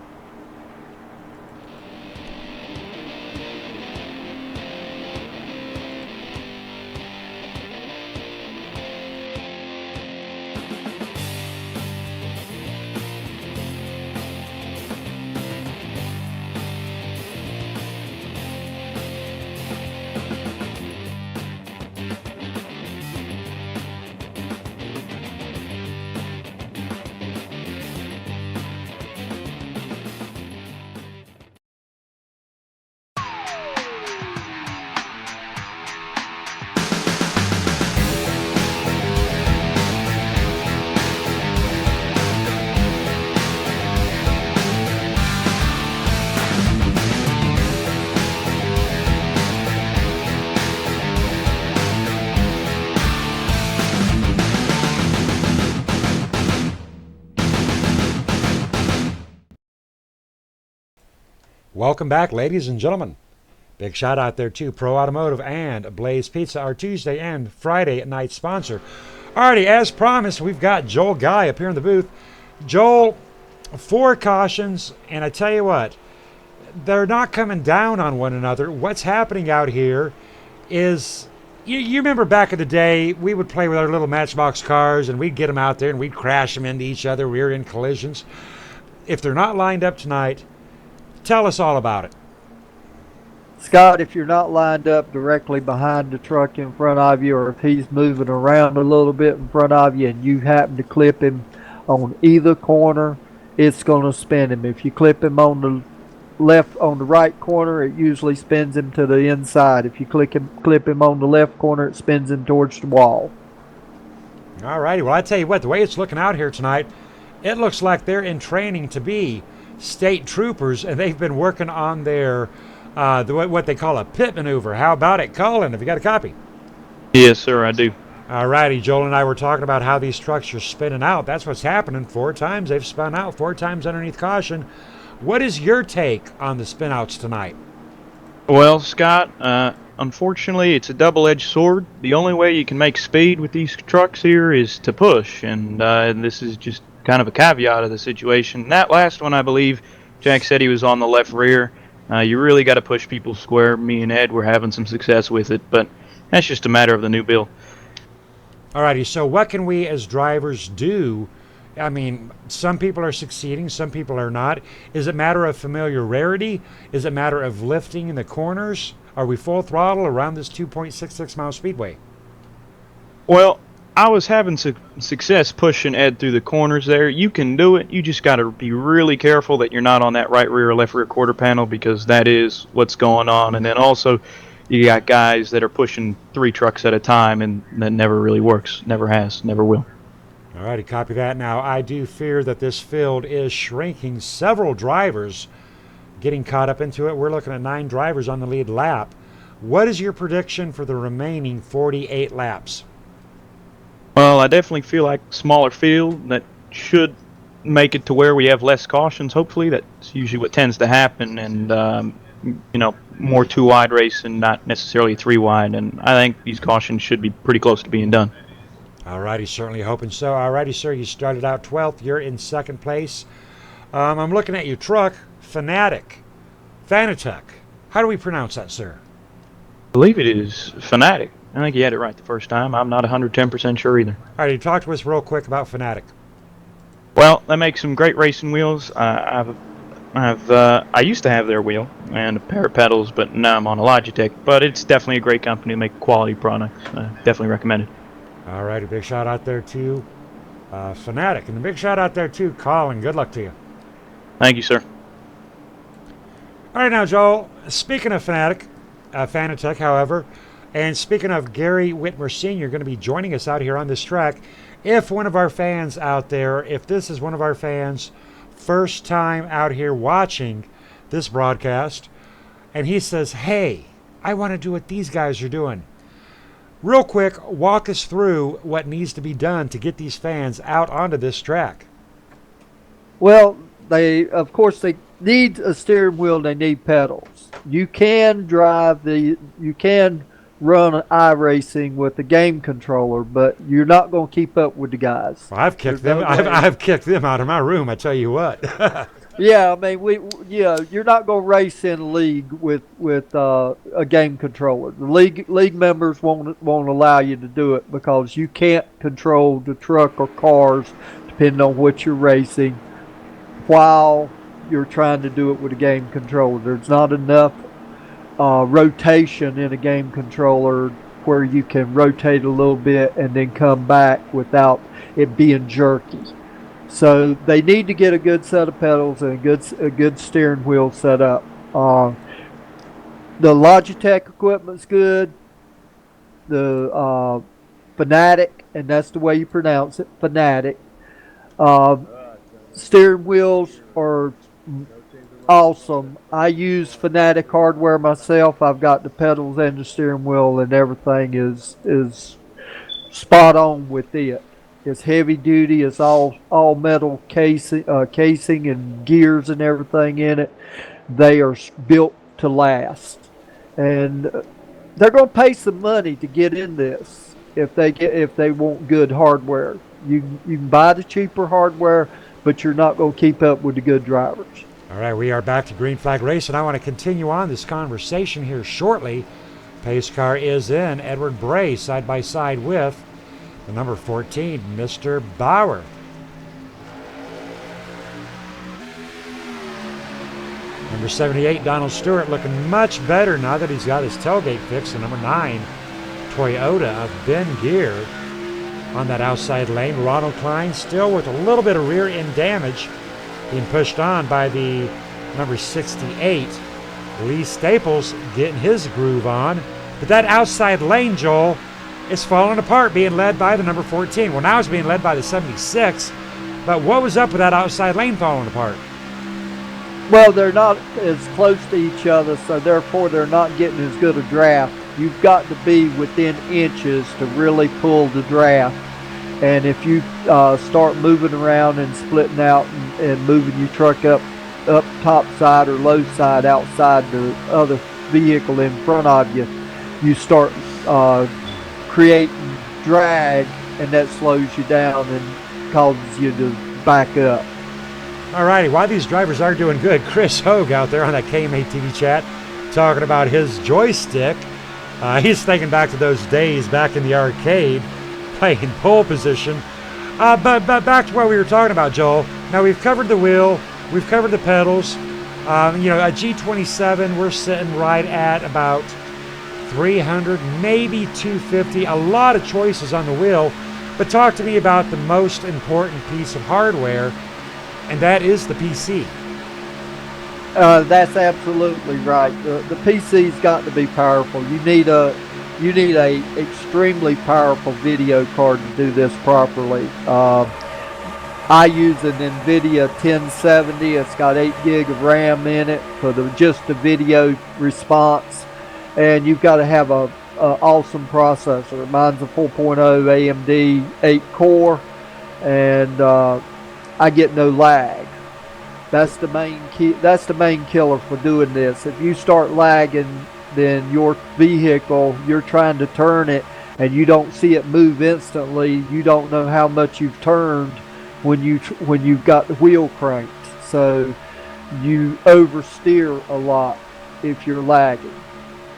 Welcome back, ladies and gentlemen. Big shout out there to Pro Automotive and Blaze Pizza, our Tuesday and Friday night sponsor. Alrighty, as promised, we've got Joel Guy up here in the booth. Joel, 4 cautions, and I tell you what, they're not coming down on one another. What's happening out here is, you remember back in the day, we would play with our little Matchbox cars and we'd get them out there and we'd crash them into each other, rear-end collisions. If they're not lined up tonight, tell us all about it. Scott, if you're not lined up directly behind the truck in front of you, or if he's moving around a little bit in front of you and you happen to clip him on either corner, it's going to spin him. If you clip him on the right corner, it usually spins him to the inside. If you clip him on the left corner, it spins him towards the wall. All righty. Well, I tell you what, the way it's looking out here tonight, it looks like they're in training to be state troopers, and they've been working on their what they call a pit maneuver. How about it, Colin? Have you got a copy? Yes, sir, I do. All righty. Joel and I were talking about how these trucks are spinning out. That's what's happening. 4 times they've spun out, 4 times underneath caution. What is your take on the spin-outs tonight? Well, Scott, unfortunately, it's a double-edged sword. The only way you can make speed with these trucks here is to push, and this is just kind of a caveat of the situation. That last one, I believe, Jack said he was on the left rear. You really got to push people square. Me and Ed were having some success with it, but that's just a matter of the new bill. All righty. So what can we as drivers do? I mean, some people are succeeding, some people are not. Is it a matter of familiarity? Is it a matter of lifting in the corners? Are we full throttle around this 2.66 mile speedway? Well, I was having success pushing Ed through the corners there. You can do it. You just got to be really careful that you're not on that right rear or left rear quarter panel, because that is what's going on. And then also, you got guys that are pushing 3 trucks at a time, and that never really works. Never has. Never will. All righty, copy that. Now, I do fear that this field is shrinking. Several drivers getting caught up into it. We're looking at 9 drivers on the lead lap. What is your prediction for the remaining 48 laps? Well, I definitely feel like smaller field that should make it to where we have less cautions. Hopefully, that's usually what tends to happen, and more 2 wide racing, not necessarily 3 wide. And I think these cautions should be pretty close to being done. All righty, certainly hoping so. All righty, sir, you started out 12th. You're in 2nd place. I'm looking at your truck, Fanatec. How do we pronounce that, sir? I believe it is Fanatec. I think you had it right the first time. I'm not 110% sure either. All right, talk to us real quick about Fanatec. Well, they make some great racing wheels. I used to have their wheel and a pair of pedals, but now I'm on a Logitech. But it's definitely a great company to make quality products. Definitely recommend it. All right, a big shout out there to Fanatec, and a big shout out there to Colin. Good luck to you. Thank you, sir. All right, now, Joel, speaking of Fanatec, however, and speaking of Gary Whitmer Sr. going to be joining us out here on this track, if one of our fans out there, if this is one of our fans' first time out here watching this broadcast, and he says, hey, I want to do what these guys are doing. Real quick, walk us through what needs to be done to get these fans out onto this track. Well, they need a steering wheel. They need pedals. You can run iRacing with the game controller, but you're not going to keep up with the guys. Well, I've kicked them. I've kicked them out of my room. I tell you what. Yeah, I mean, you're not going to race in a league with a game controller. The league members won't allow you to do it because you can't control the truck or cars, depending on what you're racing, while you're trying to do it with a game controller. There's not enough rotation in a game controller where you can rotate a little bit and then come back without it being jerky. So they need to get a good set of pedals and a good steering wheel set up. The Logitech equipment's good. The Fanatec, and that's the way you pronounce it, Fanatec. Steering wheels are awesome. I use Fanatec hardware myself. I've got the pedals and the steering wheel, and everything is spot on with it. It's heavy duty. It's all metal casing and gears and everything in it. they are built to last, and they're going to pay some money to get in this if they want good hardware. You can buy the cheaper hardware, but you're not going to keep up with the good drivers. All right, we are back to Green Flag Racing. I want to continue on this conversation here shortly. Pace car is in. Edward Bray side by side with the number 14, Mr. Bauer. Number 78, Donald Stewart, looking much better now that he's got his tailgate fixed. The number 9, Toyota of Ben Gear on that outside lane. Ronald Klein still with a little bit of rear end damage, being pushed on by the number 68, Lee Staples, getting his groove on. But that outside lane, Joel, is falling apart, being led by the number 14. Well, now it's being led by the 76. But what was up with that outside lane falling apart? Well, they're not as close to each other, so therefore they're not getting as good a draft. You've got to be within inches to really pull the draft. And if you start moving around and splitting out and moving your truck up top side or low side outside the other vehicle in front of you, you start creating drag, and that slows you down and causes you to back up. Alrighty, while these drivers are doing good, Chris Hogue out there on that KMA TV chat talking about his joystick. He's thinking back to those days back in the arcade playing pole position. But back to what we were talking about, Joel. Now we've covered the wheel, we've covered the pedals. A G27, we're sitting right at about 300, maybe 250. A lot of choices on the wheel. But talk to me about the most important piece of hardware, and that is the PC. That's absolutely right. The PC's got to be powerful. You need a extremely powerful video card to do this properly. I use an NVIDIA 1070. It's got 8 gig of RAM in it for just the video response, and you've got to have a awesome processor. Mine's a 4.0 AMD 8 core, and I get no lag. That's the main key. That's the main killer for doing this. If you start lagging, then your vehicle, you're trying to turn it and you don't see it move instantly. You don't know how much you've turned when you've got the wheel cranked. So you oversteer a lot if you're lagging.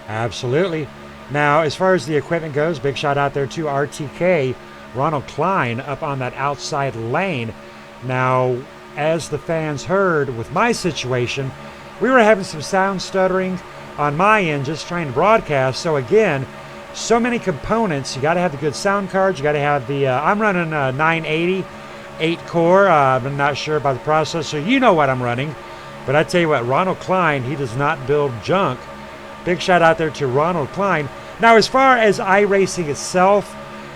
Absolutely. Now, as far as the equipment goes, big shout out there to RTK, Ronald Klein, up on that outside lane. Now, as the fans heard with my situation, we were having some sound stuttering on my end just trying to broadcast. So again, so many components. You got to have the good sound cards. You got to have the, I'm running a 980 8 core. I'm not sure about the processor. You know what I'm running. But I tell you what, Ronald Klein, he does not build junk. Big shout out there to Ronald Klein. Now, as far as iRacing itself,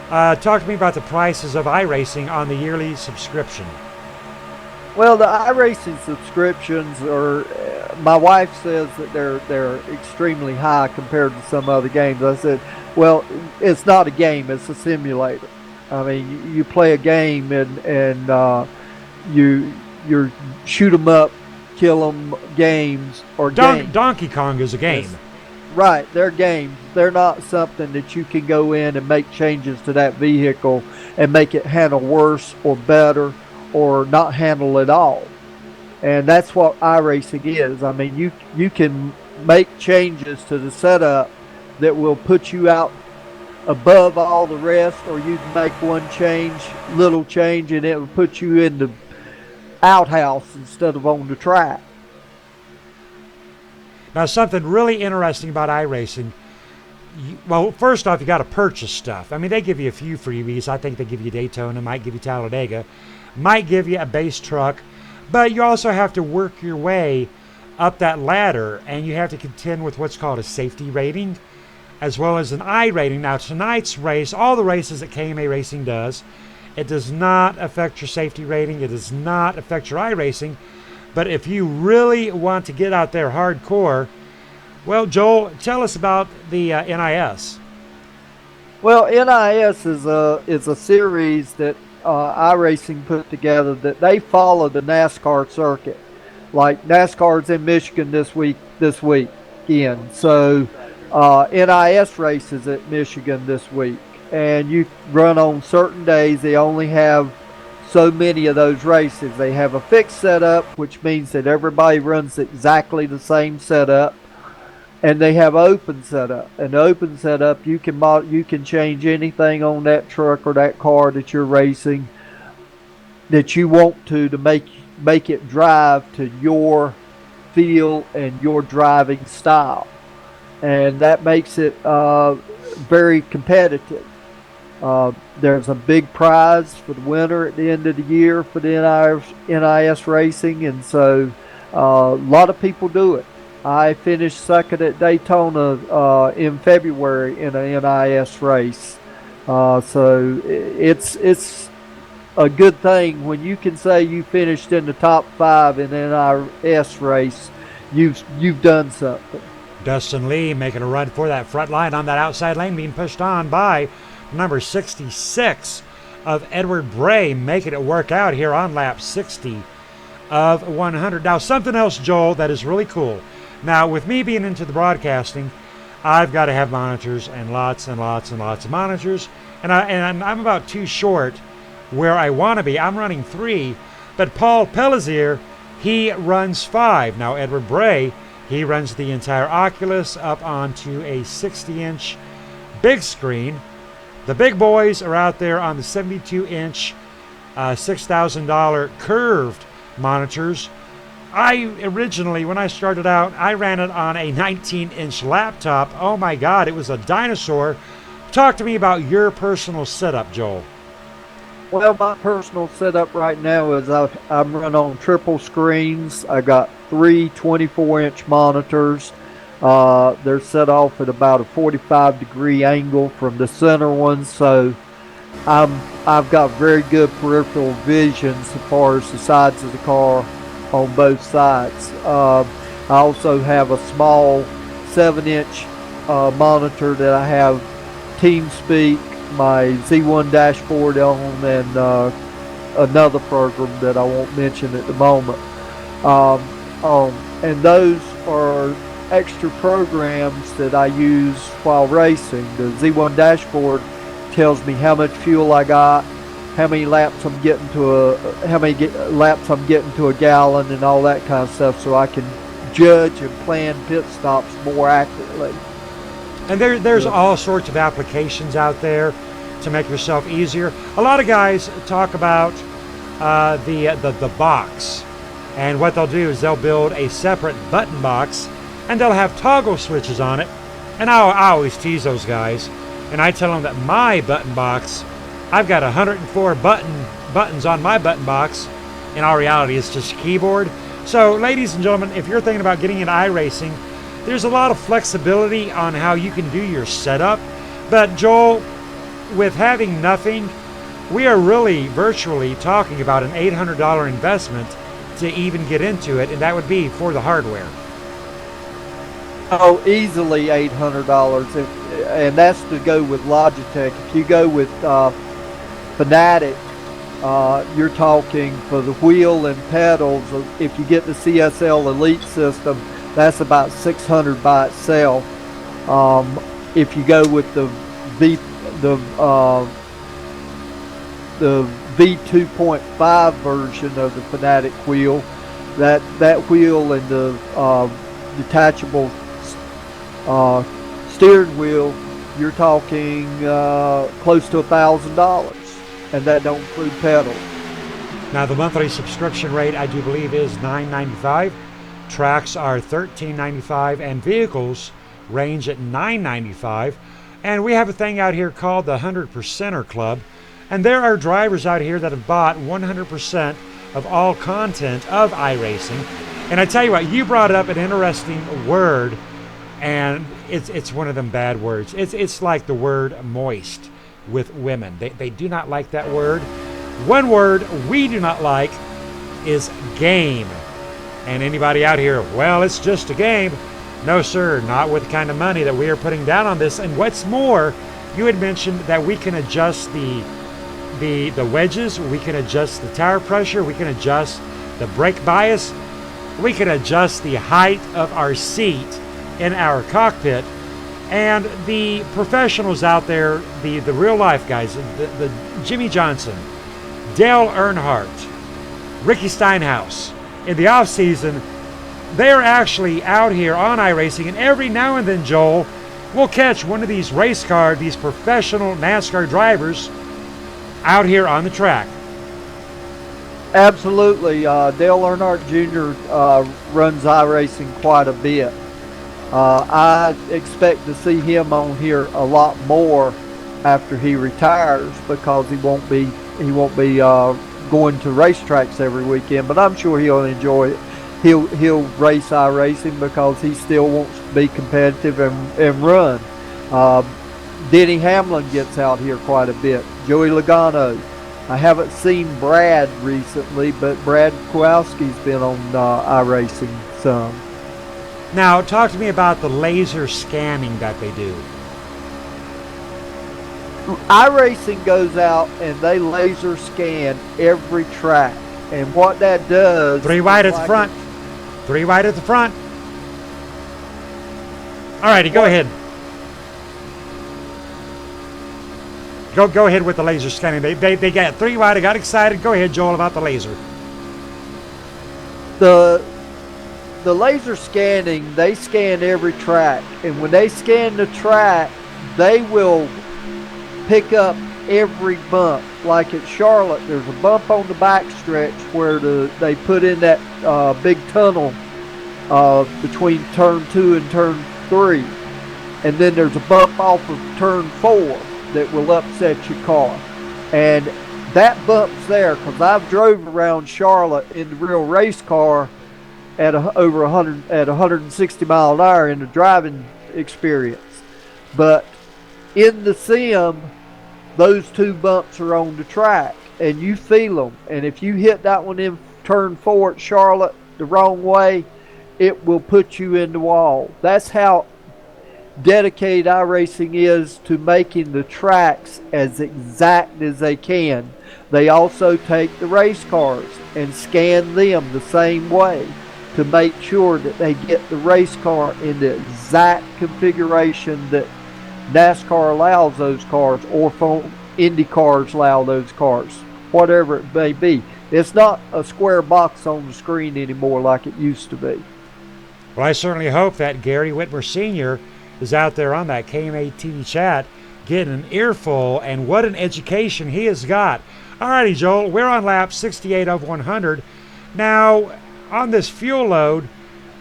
talk to me about the prices of iRacing on the yearly subscription. Well, the iRacing subscriptions are, my wife says that they're extremely high compared to some other games. I said, well, it's not a game, it's a simulator. I mean, you play a game and you're shoot 'em up, kill 'em games or games. Donkey Kong is a game. Right, they're games. They're not something that you can go in and make changes to that vehicle and make it handle worse or better or not handle at all. And that's what iRacing is. I mean, you can make changes to the setup that will put you out above all the rest, or you can make one little change, and it will put you in the outhouse instead of on the track. Now, something really interesting about iRacing, well, first off, you got to purchase stuff. I mean, they give you a few freebies. I think they give you Daytona, might give you Talladega, might give you a base truck, but you also have to work your way up that ladder, and you have to contend with what's called a safety rating, as well as an I rating. Now, tonight's race, all the races that KMA Racing does, it does not affect your safety rating. It does not affect your iRacing. But if you really want to get out there hardcore, well, Joel, tell us about the NIS. Well, NIS is a series that iRacing put together that they follow the NASCAR circuit. like NASCAR's in Michigan this weekend. So NIS races at Michigan this week, and you run on certain days. They only have so many of those races. They have a fixed setup, which means that everybody runs exactly the same setup, and they have open setup. And open setup, you can change anything on that truck or that car that you're racing that you want to make it drive to your feel and your driving style, and that makes it very competitive. There's a big prize for the winner at the end of the year for the NIS racing, and so a lot of people do it. I finished second at Daytona in February in an NIS race, so it's a good thing when you can say you finished in the top 5 in an NIS race. You've done something. Dustin Lee making a run for that front line on that outside lane, being pushed on by number 66 of Edward Bray, making it work out here on lap 60 of 100. Now, something else, Joel, that is really cool. Now, with me being into the broadcasting, I've got to have monitors and lots and lots and lots of monitors, and I'm about too short where I want to be. I'm running 3, but Paul Pellizier, he runs 5. Now, Edward Bray, he runs the entire Oculus up onto a 60-inch big screen. The big boys are out there on the 72-inch $6,000 curved monitors. I originally, when I started out, I ran it on a 19-inch laptop. Oh my God, it was a dinosaur. Talk to me about your personal setup, Joel. Well, my personal setup right now is I'm running on triple screens. I got 3 24-inch monitors. They're set off at about a 45-degree angle from the center one, so I've got very good peripheral vision as far as the sides of the car on both sides. I also have a small 7-inch monitor that I have TeamSpeak, my Z1 dashboard on, and another program that I won't mention at the moment. And those are extra programs that I use while racing. The Z1 dashboard tells me how much fuel I got, how many laps I'm getting to a gallon, and all that kind of stuff, so I can judge and plan pit stops more accurately. And there's all sorts of applications out there to make yourself easier. A lot of guys talk about the box, and what they'll do is they'll build a separate button box, and they'll have toggle switches on it. And I always tease those guys, and I tell them that my button box, I've got 104 buttons on my button box. In all reality, it's just a keyboard. So, ladies and gentlemen, if you're thinking about getting into iRacing, there's a lot of flexibility on how you can do your setup. But Joel, with having nothing, we are really virtually talking about an $800 investment to even get into it, and that would be for the hardware. Oh, easily $800, and that's to go with Logitech. If you go with Fanatec, you're talking for the wheel and pedals. If you get the CSL Elite system, that's about $600 by itself. If you go with the V2.5 version of the Fanatec wheel, that wheel and the detachable steering wheel, you're talking close to $1,000, and that don't include pedals. Now, the monthly subscription rate, I do believe, is $9.95. Tracks are $13.95, and vehicles range at $9.95. And we have a thing out here called the 100%er Club, and there are drivers out here that have bought 100% of all content of iRacing. And I tell you what, you brought up an interesting word, and it's one of them bad words. It's like the word moist with women. They do not like that word. One word we do not like is game. And anybody out here, well, it's just a game. No, sir, not with the kind of money that we are putting down on this. And what's more, you had mentioned that we can adjust the wedges, we can adjust the tire pressure, we can adjust the brake bias. We can adjust the height of our seat in our cockpit. And the professionals out there, the real life guys, the Jimmy Johnson, Dale Earnhardt, Ricky Steinhaus, in the off season, they're actually out here on iRacing, and every now and then, Joel, we'll catch one of these these professional NASCAR drivers out here on the track. Absolutely. Dale Earnhardt Jr. Runs iRacing quite a bit. I expect to see him on here a lot more after he retires, because he won't be going to racetracks every weekend. But I'm sure he'll enjoy it. He'll race iRacing because he still wants to be competitive and run. Denny Hamlin gets out here quite a bit. Joey Logano. I haven't seen Brad recently, but Brad Kowalski's been on iRacing some. Now, talk to me about the laser scanning that they do. iRacing goes out and they laser scan every track. And what that does... 3 wide at the front. 3 wide at the front. All righty, go ahead. Go ahead with the laser scanning. They got 3 wide. I got excited. Go ahead, Joel, about the laser. The laser scanning, they scan every track. And when they scan the track, they will pick up every bump. Like at Charlotte, there's a bump on the backstretch where they put in that big tunnel between turn 2 and turn 3. And then there's a bump off of turn 4 that will upset your car. And that bump's there because I've drove around Charlotte in the real race car at over 160 mile an hour in the driving experience. But in the sim, those 2 bumps are on the track and you feel them. And if you hit that one in turn 4 at Charlotte the wrong way, it will put you in the wall. That's how dedicated iRacing is to making the tracks as exact as they can. They also take the race cars and scan them the same way to make sure that they get the race car in the exact configuration that NASCAR allows those cars, or Indy cars allow those cars, whatever it may be. It's not a square box on the screen anymore like it used to be. Well, I certainly hope that Gary Whitmer Sr. is out there on that KMA TV chat getting an earful, and what an education he has got. Alrighty, Joel, we're on lap 68 of 100. Now, on this fuel load,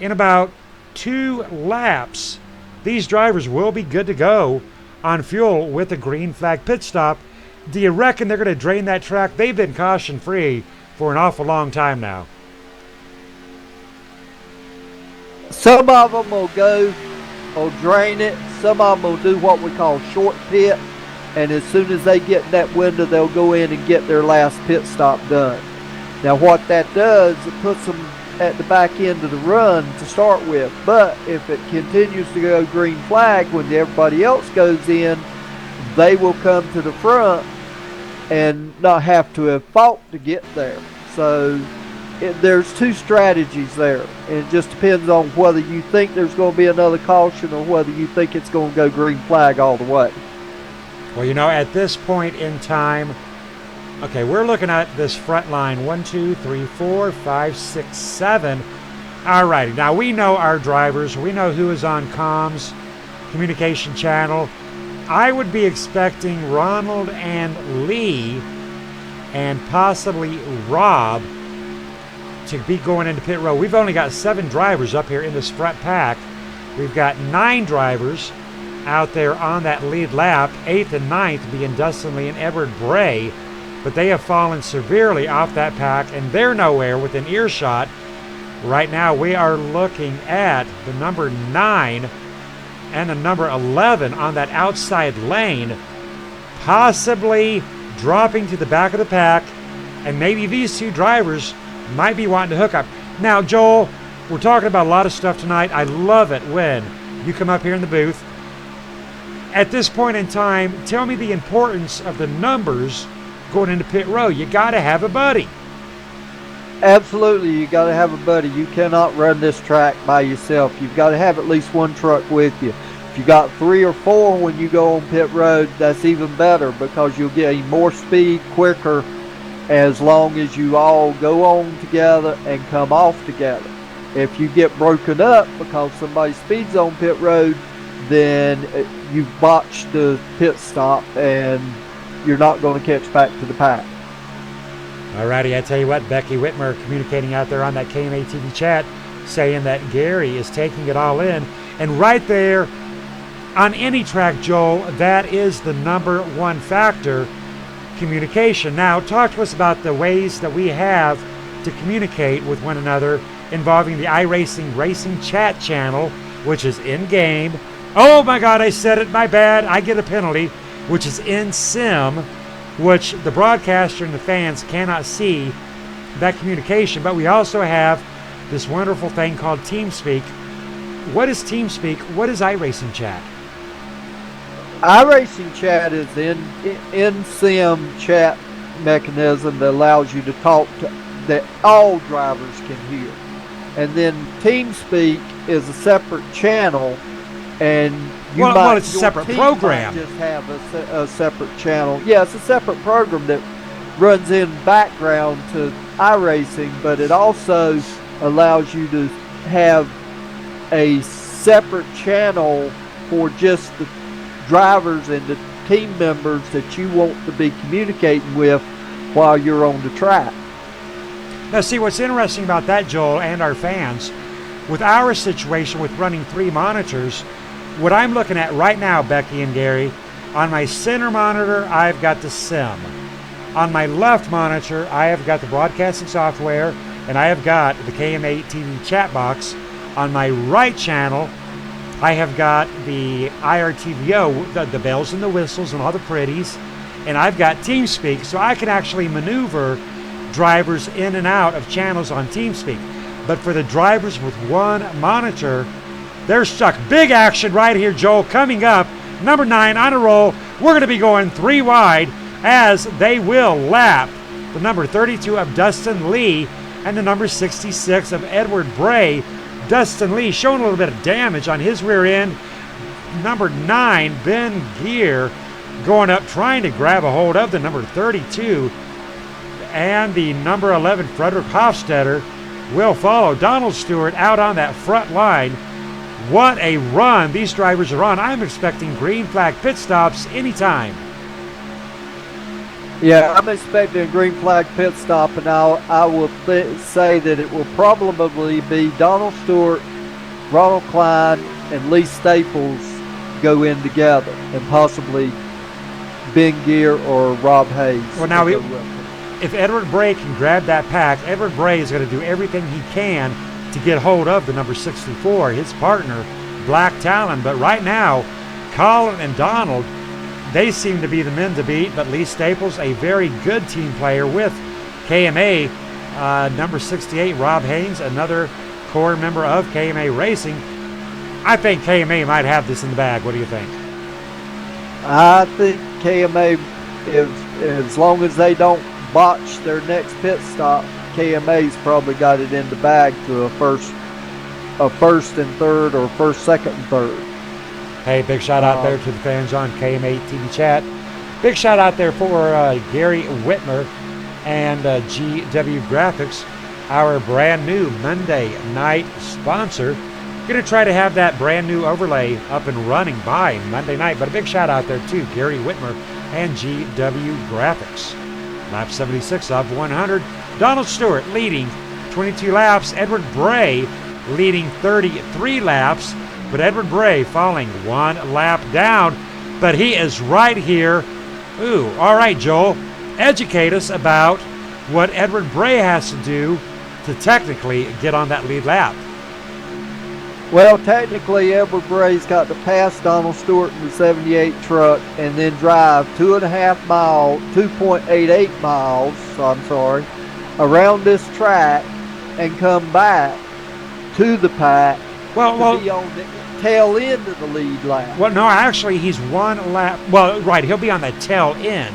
in about 2 laps, these drivers will be good to go on fuel with a green flag pit stop. Do you reckon they're going to drain that track? They've been caution free for an awful long time now. Some of them will drain it. Some of them will do what we call short pit, and as soon as they get in that window, they'll go in and get their last pit stop done. Now what that does, it puts them at the back end of the run to start with, but if it continues to go green flag when everybody else goes in, they will come to the front and not have to have fought to get there. So there's 2 strategies there, and it just depends on whether you think there's going to be another caution or whether you think it's going to go green flag all the way. Well, you know, at this point in time, okay, we're looking at this front line. 1, 2, 3, 4, 5, 6, 7. All righty. Now, we know our drivers. We know who is on comms, communication channel. I would be expecting Ronald and Lee and possibly Rob to be going into pit road. We've only got 7 drivers up here in this front pack. We've got 9 drivers out there on that lead lap, 8th and 9th being Dustin Lee and Edward Bray, but they have fallen severely off that pack and they're nowhere within earshot. Right now we are looking at the number 9 and the number 11 on that outside lane, possibly dropping to the back of the pack, and maybe these 2 drivers might be wanting to hook up. Now, Joel, we're talking about a lot of stuff tonight. I love it when you come up here in the booth. At this point in time, tell me the importance of the numbers going into pit road. You got to have a buddy. Absolutely, you got to have a buddy. You cannot run this track by yourself. You've got to have at least one truck with you. If you got 3 or 4 when you go on pit road, that's even better because you'll get more speed quicker as long as you all go on together and come off together. If you get broken up because somebody speeds on pit road, then you've botched the pit stop and you're not going to catch back to the pack. Alrighty, I tell you what, Becky Whitmer communicating out there on that KMA TV chat saying that Gary is taking it all in. And right there on any track, Joel, that is the number one factor, communication. Now, talk to us about the ways that we have to communicate with one another involving the iRacing Racing chat channel, which is in-game. Oh my God, I said it, my bad. I get a penalty, which is in sim, which the broadcaster and the fans cannot see that communication. But we also have this wonderful thing called TeamSpeak. What is TeamSpeak? What is iRacing chat? iRacing chat is in sim chat mechanism that allows you to talk to that all drivers can hear. And then TeamSpeak is a separate channel, and it's a separate program. Just have a separate channel. Yeah, it's a separate program that runs in background to iRacing, but it also allows you to have a separate channel for just the drivers and the team members that you want to be communicating with while you're on the track. Now, see, what's interesting about that, Joel, and our fans, with our situation with running 3 monitors, what I'm looking at right now, Becky and Gary, on my center monitor, I've got the sim. On my left monitor, I have got the broadcasting software, and I have got the KMA TV chat box. On my right channel, I have got the IRTVO, the bells and the whistles and all the pretties, and I've got TeamSpeak, so I can actually maneuver drivers in and out of channels on TeamSpeak. But for the drivers with one monitor, they're stuck. Big action right here, Joel, coming up. Number 9 on a roll. We're going to be going 3 wide as they will lap the number 32 of Dustin Lee and the number 66 of Edward Bray. Dustin Lee showing a little bit of damage on his rear end. Number 9, Ben Gear, going up trying to grab a hold of the number 32. And the number 11, Frederick Hofstetter, will follow. Donald Stewart out on that front line. What a run these drivers are on. I'm expecting green flag pit stops anytime. Yeah, I'm expecting a green flag pit stop, and I will say that it will probably be Donald Stewart, Ronald Klein, and Lee Staples go in together, and possibly Ben Gear or Rob Hayes. Well, now, if Edward Bray can grab that pack, Edward Bray is going to do everything he can to get hold of the number 64, his partner, Black Talon. But right now, Colin and Donald, they seem to be the men to beat, but Lee Staples, a very good team player with KMA. Number 68, Rob Haynes, another core member of KMA Racing. I think KMA might have this in the bag. What do you think? I think KMA, as long as they don't botch their next pit stop, KMA's probably got it in the bag to a first and third, or first, second, and third. Hey, big shout out there to the fans on KMA TV chat. Big shout out there for Gary Whitmer and GW Graphics, our brand new Monday night sponsor. Going to try to have that brand new overlay up and running by Monday night. But a big shout out there to Gary Whitmer and GW Graphics. Lap 76 of 100. Donald Stewart leading 22 laps. Edward Bray leading 33 laps. But Edward Bray falling 1 lap down. But he is right here. Ooh, all right, Joel. Educate us about what Edward Bray has to do to technically get on that lead lap. Well, technically, Edward Bray's got to pass Donald Stewart in the 78 truck and then drive 2.88 miles, around this track and come back to the pack to be on the tail end of the lead lap. Well, no, actually, he's 1 lap. Well, right, he'll be on the tail end.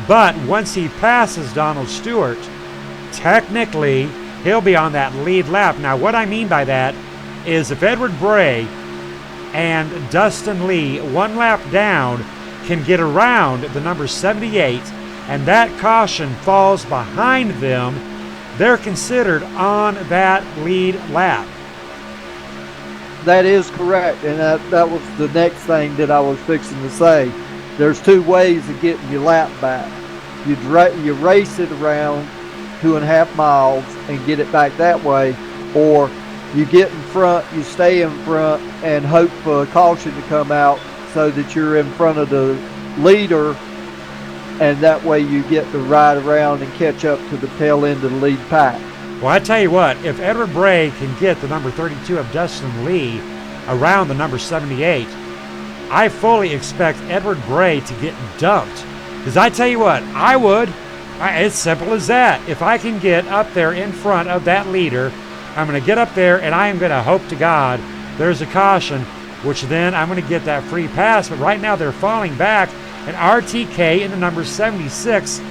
But once he passes Donald Stewart, technically he'll be on that lead lap. Now, what I mean by that is if Edward Bray and Dustin Lee, one lap down, can get around the number 78, and that caution falls behind them, they're considered on that lead lap. That is correct, and that was the next thing that I was fixing to say. There's two ways of getting your lap back. You race it around 2.5 miles and get it back that way, or you get in front, you stay in front, and hope for a caution to come out so that you're in front of the leader, and that way you get to ride around and catch up to the tail end of the lead pack. Well, I tell you what, if Edward Bray can get the number 32 of Dustin Lee around the number 78, I fully expect Edward Bray to get dumped. Because I tell you what, I would. It's simple as that. If I can get up there in front of that leader, I'm going to get up there and I am going to hope to God there's a caution, which then I'm going to get that free pass. But right now they're falling back, and RTK in the number 76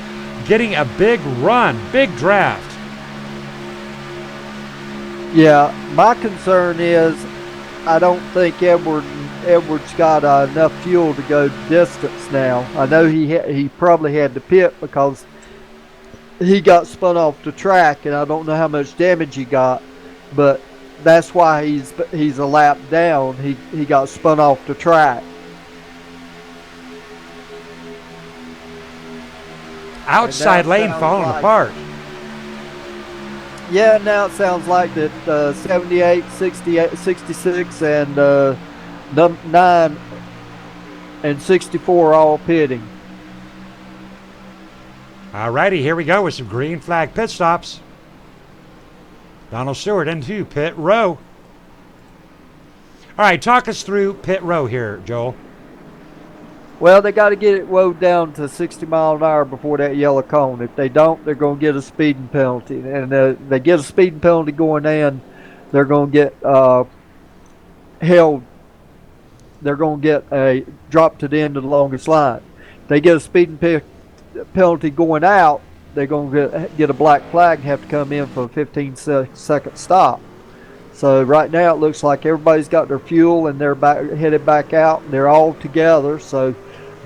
getting a big run, big draft. Yeah, my concern is I don't think Edward's got enough fuel to go distance now. I know he probably had to pit because he got spun off the track, and I don't know how much damage he got, but that's why he's a lap down. He got spun off the track. Outside lane falling apart. Yeah, now it sounds like that 78, 68, 66, and 9 and 64 are all pitting. Alrighty, here we go with some green flag pit stops. Donald Stewart into pit row. All right, talk us through pit row here, Joel. Well, they got to get it woed down to 60 mile an hour before that yellow cone. If they don't, they're going to get a speeding penalty. And they get a speeding penalty going in, they're going to get held. They're going to get a drop to the end of the longest line. If they get a speeding penalty going out, they're going to get a black flag and have to come in for a 15-second stop. So right now it looks like everybody's got their fuel and they're headed back out, and they're all together. So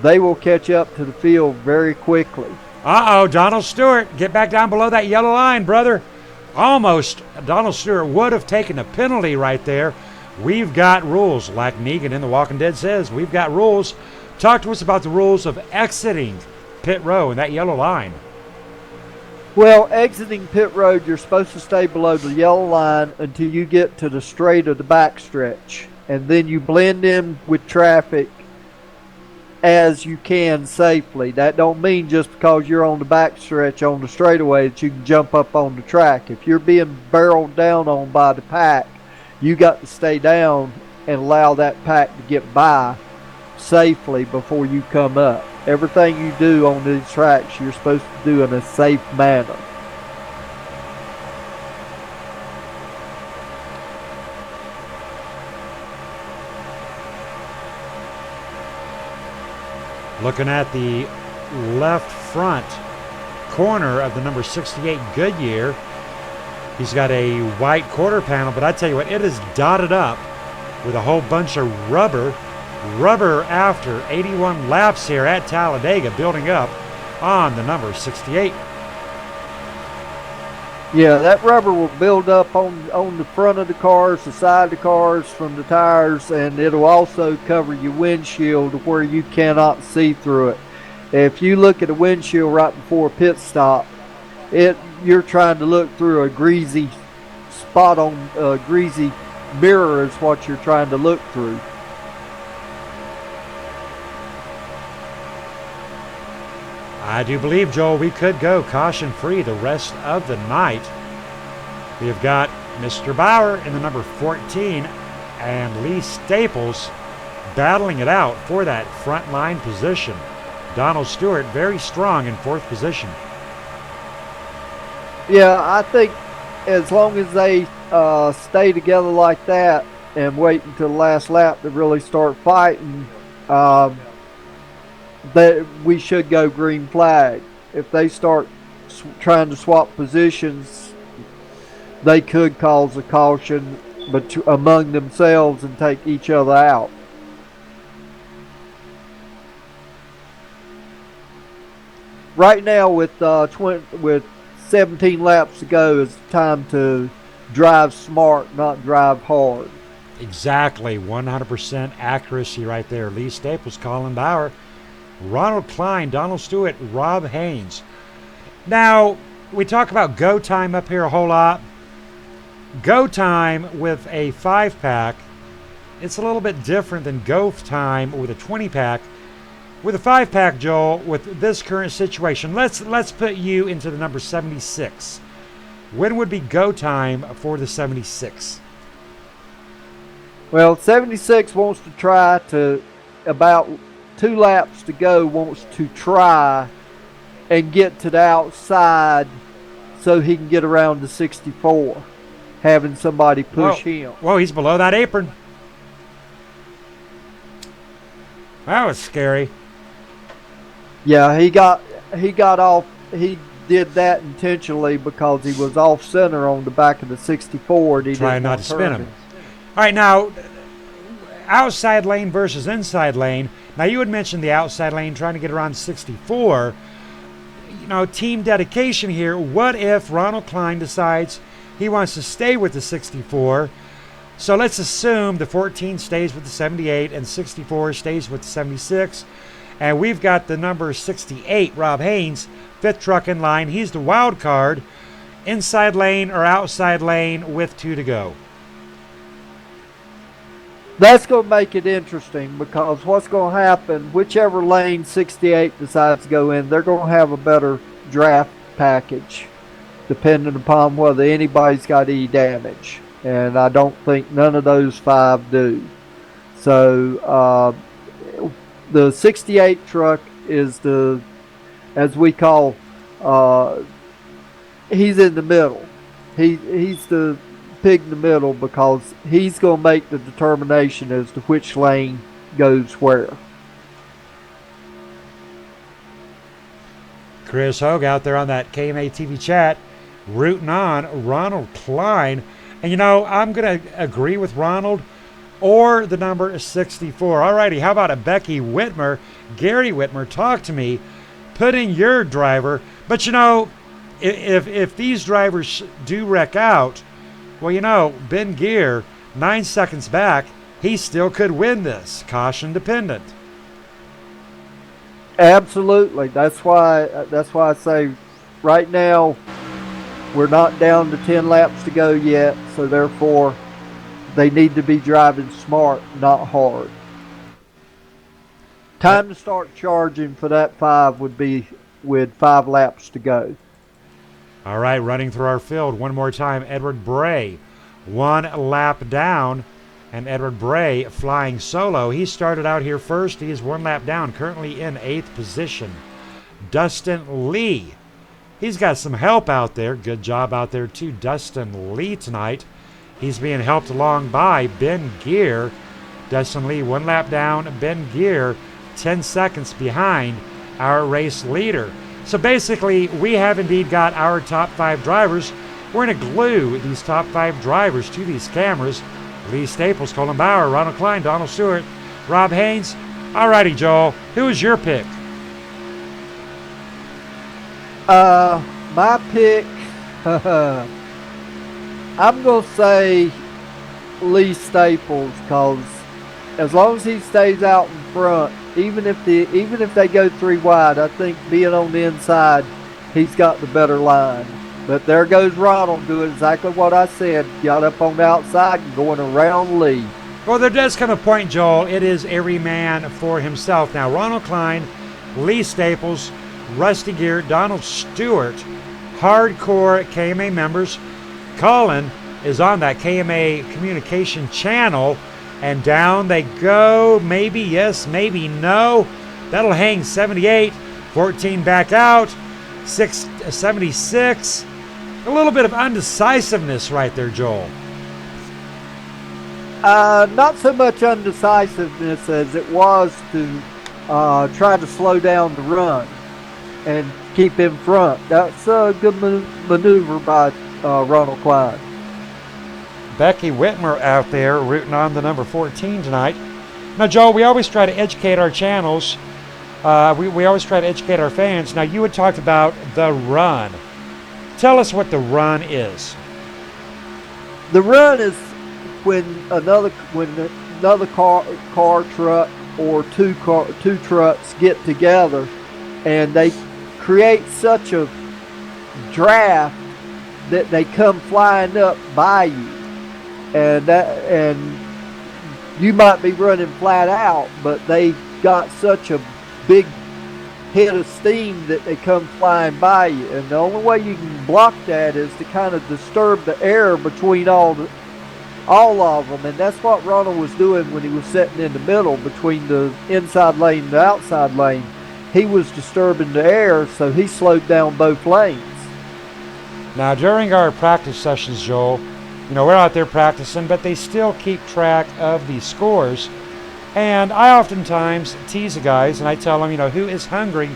they will catch up to the field very quickly. Uh-oh, Donald Stewart, get back down below that yellow line, brother. Almost, Donald Stewart would have taken a penalty right there. We've got rules, like Negan in The Walking Dead says. We've got rules. Talk to us about the rules of exiting pit row and that yellow line. Well, exiting pit road, you're supposed to stay below the yellow line until you get to the straight of the backstretch, and then you blend in with traffic as you can safely. That don't mean just because you're on the backstretch on the straightaway that you can jump up on the track. If you're being barreled down on by the pack, you got to stay down and allow that pack to get by safely before you come up. Everything you do on these tracks, you're supposed to do in a safe manner. Looking at the left front corner of the number 68 Goodyear, he's got a white quarter panel, but I tell you what, it is dotted up with a whole bunch of rubber after 81 laps here at Talladega, building up on the number 68. Yeah, that rubber will build up on the front of the cars, the side of the cars, from the tires, and it'll also cover your windshield where you cannot see through it. If you look at a windshield right before a pit stop, you're trying to look through a greasy spot on a greasy mirror is what you're trying to look through. I do believe, Joel, we could go caution-free the rest of the night. We've got Mr. Bauer in the number 14 and Lee Staples battling it out for that front line position. Donald Stewart very strong in fourth position. Yeah, I think as long as they stay together like that and wait until the last lap to really start fighting, that we should go green flag. If they start trying to swap positions, they could cause a caution among themselves and take each other out. Right now, with 17 laps to go, is time to drive smart, not drive hard. Exactly, 100% accuracy right there. Lee Staples, Colin Bauer, Ronald Klein, Donald Stewart, Rob Haynes. Now, we talk about go time up here a whole lot. Go time with a 5-pack, it's a little bit different than go time with a 20-pack. With a 5-pack, Joel, with this current situation, let's put you into the number 76. When would be go time for the 76? Well, 76 wants to try to, about 2 laps to go, wants to try and get to the outside so he can get around to 64, having somebody push him. Whoa, he's below that apron. That was scary. Yeah, he got off. He did that intentionally because he was off center on the back of the 64. And he trying didn't not want to spin him. All right, now, outside lane versus inside lane. Now, you had mentioned the outside lane trying to get around 64. You know, team dedication here. What if Ronald Klein decides he wants to stay with the 64? So let's assume the 14 stays with the 78 and 64 stays with the 76. And we've got the number 68, Rob Haynes, 5th truck in line. He's the wild card. Inside lane or outside lane with 2 to go. That's going to make it interesting because what's going to happen, whichever lane 68 decides to go in, they're going to have a better draft package depending upon whether anybody's got any damage. And I don't think none of those 5 do. So the 68 truck is the, as we call, he's in the middle. He's the pig in the middle because he's going to make the determination as to which lane goes where. Chris Hogue out there on that KMA TV chat rooting on Ronald Klein. And you know, I'm going to agree with Ronald or the number 64. Alrighty, how about a Becky Whitmer? Gary Whitmer, talk to me. Put in your driver. But you know, if these drivers do wreck out, well, you know, Ben Gear, 9 seconds back, he still could win this. Caution dependent. Absolutely. That's why I say right now we're not down to 10 laps to go yet, so therefore they need to be driving smart, not hard. Time to start charging for that 5 would be with 5 laps to go. All right, running through our field one more time. Edward Bray, 1 lap down, and Edward Bray flying solo. He started out here first. He is 1 lap down, currently in 8th position. Dustin Lee, he's got some help out there. Good job out there too, Dustin Lee tonight. He's being helped along by Ben Gear. Dustin Lee 1 lap down. Ben Gear 10 seconds behind our race leader. So basically, we have indeed got our top 5 drivers. We're going to glue these top 5 drivers to these cameras. Lee Staples, Colin Bauer, Ronald Klein, Donald Stewart, Rob Haynes. Alrighty, Joel, who is your pick? My pick, I'm going to say Lee Staples because as long as he stays out in front, even if they go 3 wide, I think being on the inside, he's got the better line. But there goes Ronald doing exactly what I said. Got up on the outside and going around Lee. Well, there does come a point, Joel. It is every man for himself. Now, Ronald Klein, Lee Staples, Rusty Gear, Donald Stewart, hardcore KMA members. Colin is on that KMA communication channel. And down they go. Maybe yes, maybe no. That'll hang 78. 14 back out. 76. A little bit of undecisiveness right there, Joel. Not so much undecisiveness as it was to try to slow down the run. and keep in front. That's a good maneuver by Ronald Klein. Becky Whitmer out there rooting on the number 14 tonight. Now, Joel, we always try to educate our channels. We always try to educate our fans. Now, you had talked about the run. Tell us what the run is. The run is when another car, truck, or two trucks get together, and they create such a draft that they come flying up by you, and you might be running flat out, but they got such a big head of steam that they come flying by you. And the only way you can block that is to kind of disturb the air between all of them, and that's what Ronald was doing when he was sitting in the middle between the inside lane and the outside lane. He was disturbing the air, so he slowed down both lanes. Now, during our practice sessions, Joel, we're out there practicing, but they still keep track of the scores. And I oftentimes tease the guys, and I tell them, who is hungry,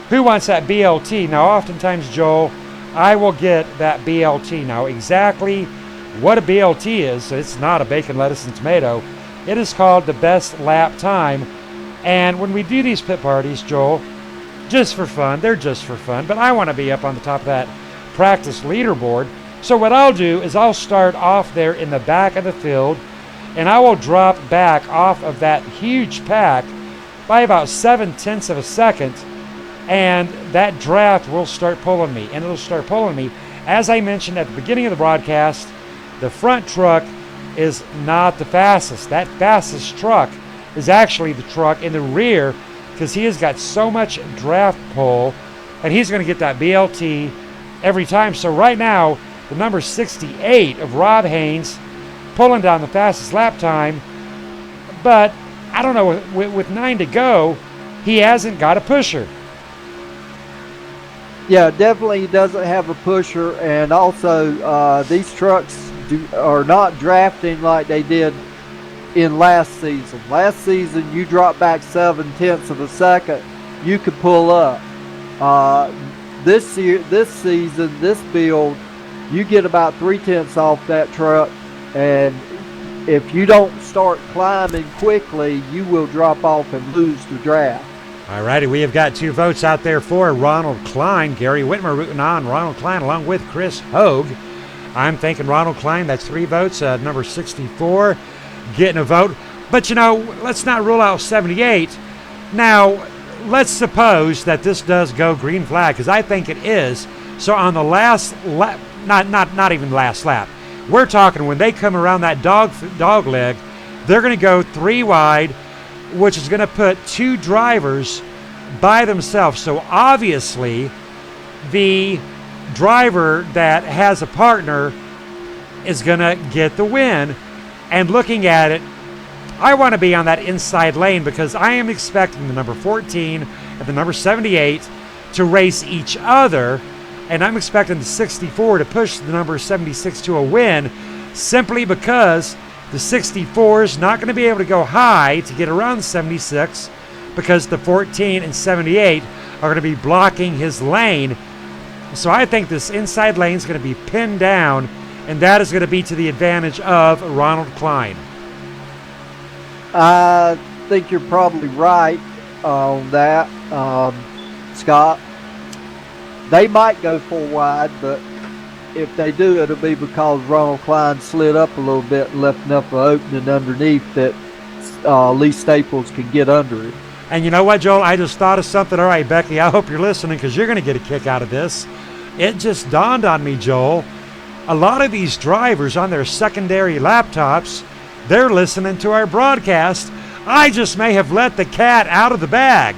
who wants that BLT. Now, oftentimes, Joel, I will get that BLT. Now, exactly what a BLT is, it's not a bacon, lettuce, and tomato. It is called the best lap time. And when we do these pit parties, Joel, just for fun, they're just for fun, but I want to be up on the top of that practice leaderboard. So what I'll do is I'll start off there in the back of the field, and I will drop back off of that huge pack by about 7/10 of a second, and that draft will start pulling me, and it'll start pulling me. As I mentioned at the beginning of the broadcast, the front truck is not the fastest. That fastest truck is actually the truck in the rear, because he has got so much draft pull, and he's going to get that BLT every time. So right now, the number 68 of Rob Haynes pulling down the fastest lap time, but I don't know, with 9 to go, he hasn't got a pusher. Yeah, definitely he doesn't have a pusher, and also these trucks are not drafting like they did in last season. Last season, you drop back 7/10 of a second, you could pull up. This season, this build, you get about 3/10 off that truck, and if you don't start climbing quickly, you will drop off and lose the draft. All righty, we have got 2 votes out there for Ronald Klein. Gary Whitmer rooting on Ronald Klein along with Chris Hogue. I'm thinking Ronald Klein. That's 3 votes. Number 64 getting a vote. But, let's not rule out 78. Now, let's suppose that this does go green flag, because I think it is. So on the last lap, not even last lap, we're talking when they come around that dog leg, they're going to go 3 wide, which is going to put 2 drivers by themselves. So obviously, the driver that has a partner is going to get the win. And looking at it, I want to be on that inside lane, because I am expecting the number 14 and the number 78 to race each other, and I'm expecting the 64 to push the number 76 to a win, simply because the 64 is not going to be able to go high to get around the 76, because the 14 and 78 are going to be blocking his lane. So I think this inside lane is going to be pinned down, and that is going to be to the advantage of Ronald Klein. I think you're probably right on that, Scott. They might go 4 wide, but if they do, it'll be because Ronald Klein slid up a little bit and left enough of an opening underneath that Lee Staples can get under it. And you know what, Joel? I just thought of something. All right, Becky, I hope you're listening, because you're going to get a kick out of this. It just dawned on me, Joel. A lot of these drivers on their secondary laptops, they're listening to our broadcast. I just may have let the cat out of the bag.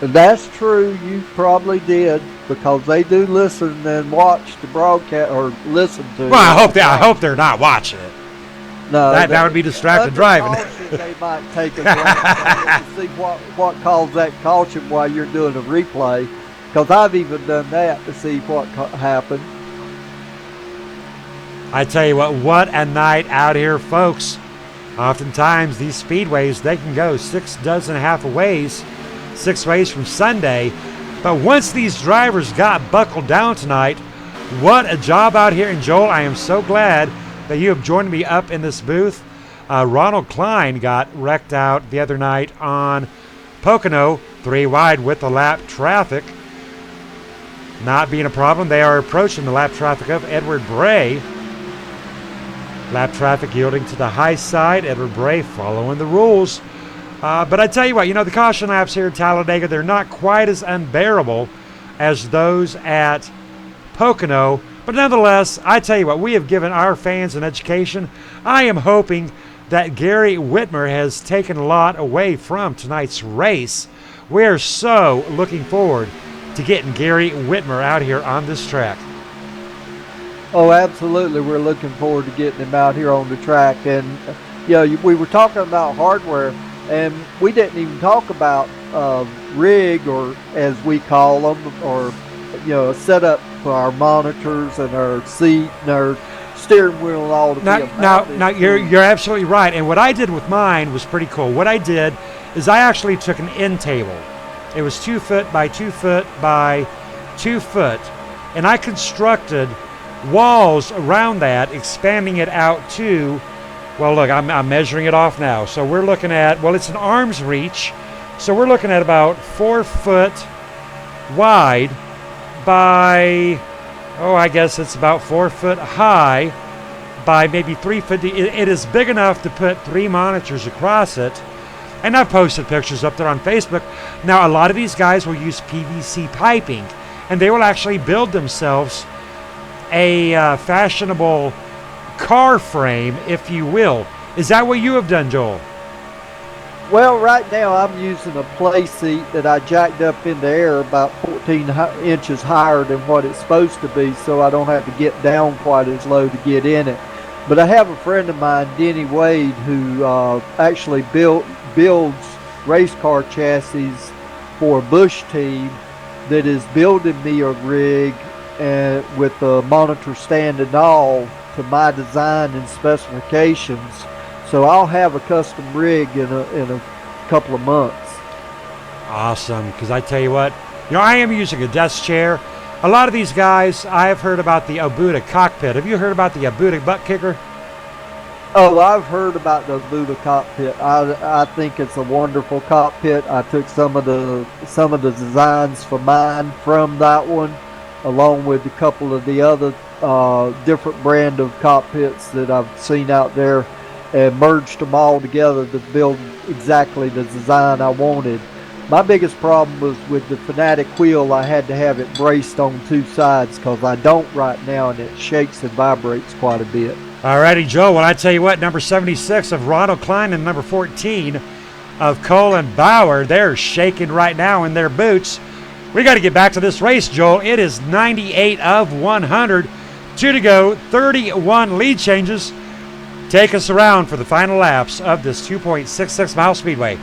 That's true. You probably did, because they do listen and watch the broadcast, or listen to. Well, I hope they're not watching it. No, that would be distracted driving. They might take a glance to see what caused that caution while you're doing a replay, because I've even done that to see what happened. I tell you what a night out here, folks. Oftentimes these speedways, they can go 6 dozen half a ways. 6 race from Sunday. But once these drivers got buckled down tonight, what a job out here. And Joel, I am so glad that you have joined me up in this booth. Ronald Klein got wrecked out the other night on Pocono, 3 wide with the lap traffic. Not being a problem, they are approaching the lap traffic of Edward Bray. Lap traffic yielding to the high side. Edward Bray following the rules. But I tell you what, the caution laps here at Talladega, they're not quite as unbearable as those at Pocono. But nonetheless, I tell you what, we have given our fans an education. I am hoping that Gary Whitmer has taken a lot away from tonight's race. We're so looking forward to getting Gary Whitmer out here on this track. Oh, absolutely. We're looking forward to getting him out here on the track. And, we were talking about hardware, and we didn't even talk about rig, or as we call them, or, a setup for our monitors and our seat and our steering wheel and all. Now, you're absolutely right. And what I did with mine was pretty cool. What I did is I actually took an end table. It was 2 foot by 2 foot by 2 foot, and I constructed walls around that, expanding it out to, well, look, I'm measuring it off now. So we're looking at, well, it's an arm's reach. So we're looking at about 4 foot wide by, I guess it's about 4 foot high by maybe 3 foot. It is big enough to put 3 monitors across it. And I've posted pictures up there on Facebook. Now, a lot of these guys will use PVC piping, and they will actually build themselves a fashionable car frame, if you will. Is that what you have done, Joel? Well, right now I'm using a play seat that I jacked up in the air about 14 inches higher than what it's supposed to be, so I don't have to get down quite as low to get in it. But I have a friend of mine, Denny Wade, who actually builds race car chassis for a Busch team, that is building me a rig and with the monitor stand and all to my design and specifications. So I'll have a custom rig in a couple of months. Awesome, because I tell you what, I am using a desk chair. A lot of these guys, I have heard about the Abuda cockpit. Have you heard about the Abuda butt kicker? Oh, I've heard about the Abuda cockpit. I think it's a wonderful cockpit. I took some of the designs for mine from that one, along with a couple of the other different brand of cockpits that I've seen out there, and merged them all together to build exactly the design I wanted. My biggest problem was with the Fanatic wheel. I had to have it braced on 2 sides because I don't right now, and it shakes and vibrates quite a bit. Alrighty, Joe. Well, I tell you what, number 76 of Ronald Klein and number 14 of Colin Bauer, they're shaking right now in their boots. We got to get back to this race, Joel. It is 98 of 100. 2 to go, 31 lead changes. Take us around for the final laps of this 2.66 mile speedway.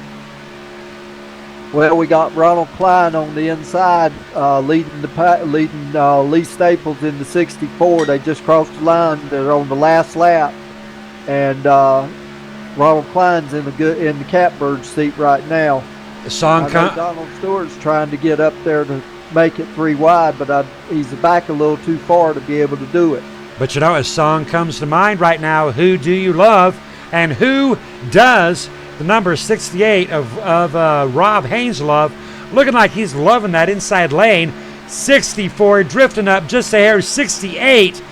Well, we got Ronald Klein on the inside, leading Lee Staples in the 64. They just crossed the line. They're on the last lap, and Ronald Klein's in the catbird seat right now. Donald Stewart's trying to get up there to make it 3 wide, but he's back a little too far to be able to do it. But a song comes to mind right now. Who do you love, and who does? The number 68 of Rob Haynes love, looking like he's loving that inside lane. 64 drifting up just a hair. 68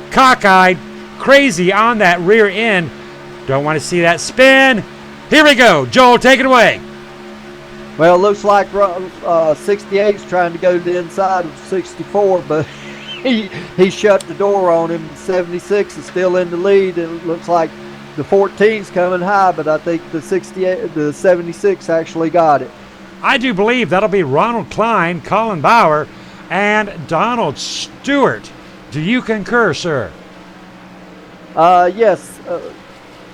cockeyed, crazy on that rear end. Don't want to see that spin. Here we go. Joel, take it away. Well, it looks like 68's trying to go to the inside of 64, but he shut the door on him. 76 is still in the lead, and it looks like the 14's coming high, but I think the 76 actually got it. I do believe that'll be Ronald Klein, Colin Bauer, and Donald Stewart. Do you concur, sir? Yes,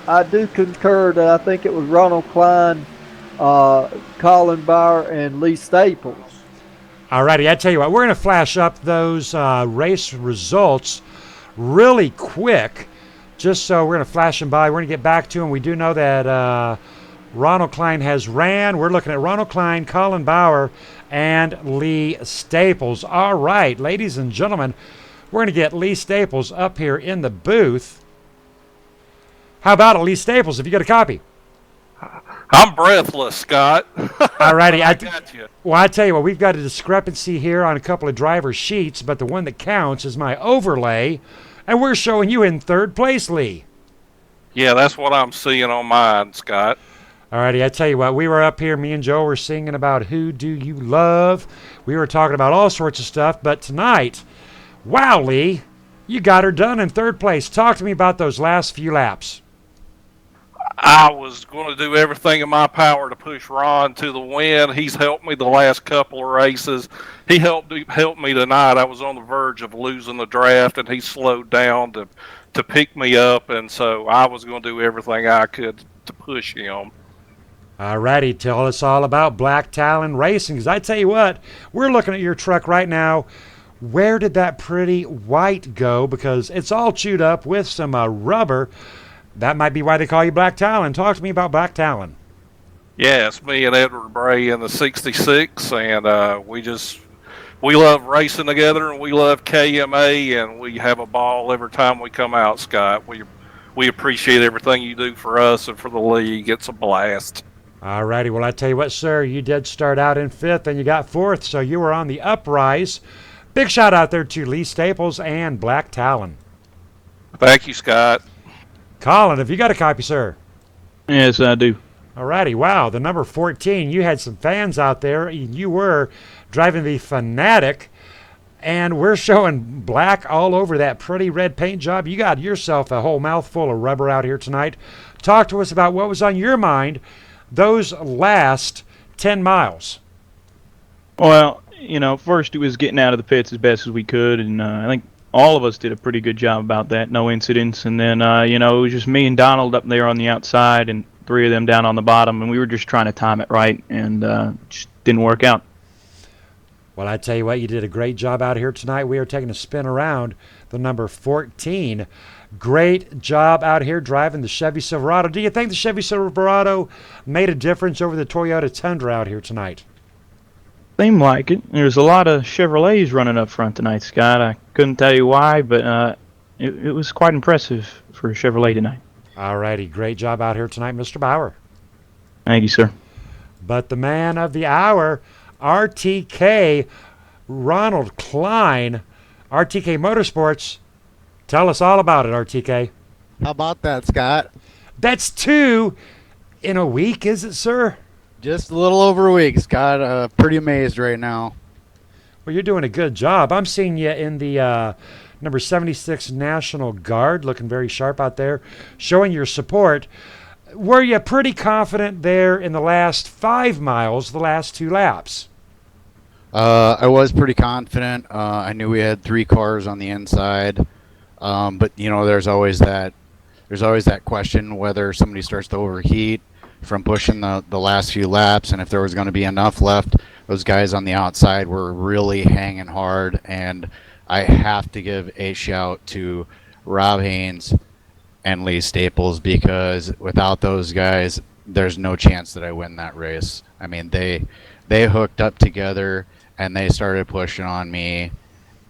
I do concur that I think it was Ronald Klein, Colin Bauer, and Lee Staples. Alrighty, I tell you what, we're going to flash up those race results really quick. Just so we're going to flash them by. We're going to get back to them. We do know that Ronald Klein has ran. We're looking at Ronald Klein, Colin Bauer, and Lee Staples. All right, ladies and gentlemen, we're going to get Lee Staples up here in the booth. How about it, Lee Staples, if you got a copy? I'm breathless, Scott. All righty. I got you. Well, I tell you what, we've got a discrepancy here on a couple of driver sheets, but the one that counts is my overlay, and we're showing you in third place, Lee. Yeah, that's what I'm seeing on mine, Scott. All righty, I tell you what, we were up here, me and Joe were singing about Who Do You Love. We were talking about all sorts of stuff, but tonight, wow, Lee, you got her done in third place. Talk to me about those last few laps. I was going to do everything in my power to push Ron to the win. He's helped me the last couple of races. He helped me tonight. I was on the verge of losing the draft, and he slowed down to pick me up, and so I was going to do everything I could to push him. All righty, tell us all about Black Talon Racing, because I tell you what, we're looking at your truck right now. Where did that pretty white go? Because it's all chewed up with some rubber. That might be why they call you Black Talon. Talk to me about Black Talon. Yeah, it's me and Edward Bray in the 66, and we love racing together, and we love KMA, and we have a ball every time we come out, Scott. We appreciate everything you do for us and for the league. It's a blast. All righty, well, I tell you what, sir, you did start out in 5th, and you got 4th, so you were on the uprise. Big shout out there to Lee Staples and Black Talon. Thank you, Scott. Colin, have you got a copy, sir? Yes, I do. Alrighty, wow, the number 14, you had some fans out there. You were driving the Fanatic, and we're showing black all over that pretty red paint job. You got yourself a whole mouthful of rubber out here tonight. Talk to us about what was on your mind those last 10 miles. Well, first it was getting out of the pits as best as we could, and I think all of us did a pretty good job about that. No incidents. And then, it was just me and Donald up there on the outside and 3 of them down on the bottom, and we were just trying to time it right, and just didn't work out. Well, I tell you what, you did a great job out here tonight. We are taking a spin around the number 14. Great job out here driving the Chevy Silverado. Do you think the Chevy Silverado made a difference over the Toyota Tundra out here tonight? Seemed like it. There's a lot of Chevrolets running up front tonight, Scott. I couldn't tell you why, but it was quite impressive for a Chevrolet tonight. All righty, great job out here tonight, Mr. Bauer. Thank you, sir. But the man of the hour, RTK, Ronald Klein, RTK Motorsports. Tell us all about it, RTK. How about that, Scott? That's 2 in a week, is it, sir? Just a little over a week, Scott. Pretty amazed right now. Well, you're doing a good job. I'm seeing you in the number 76 National Guard, looking very sharp out there, showing your support. Were you pretty confident there in the last 5 miles, the last 2 laps? I was pretty confident. I knew we had 3 cars on the inside, but there's always that question whether somebody starts to overheat from pushing the last few laps, and if there was going to be enough left. Those guys on the outside were really hanging hard, and I have to give a shout to Rob Haynes and Lee Staples, because without those guys, there's no chance that I win that race. I mean, they hooked up together and they started pushing on me,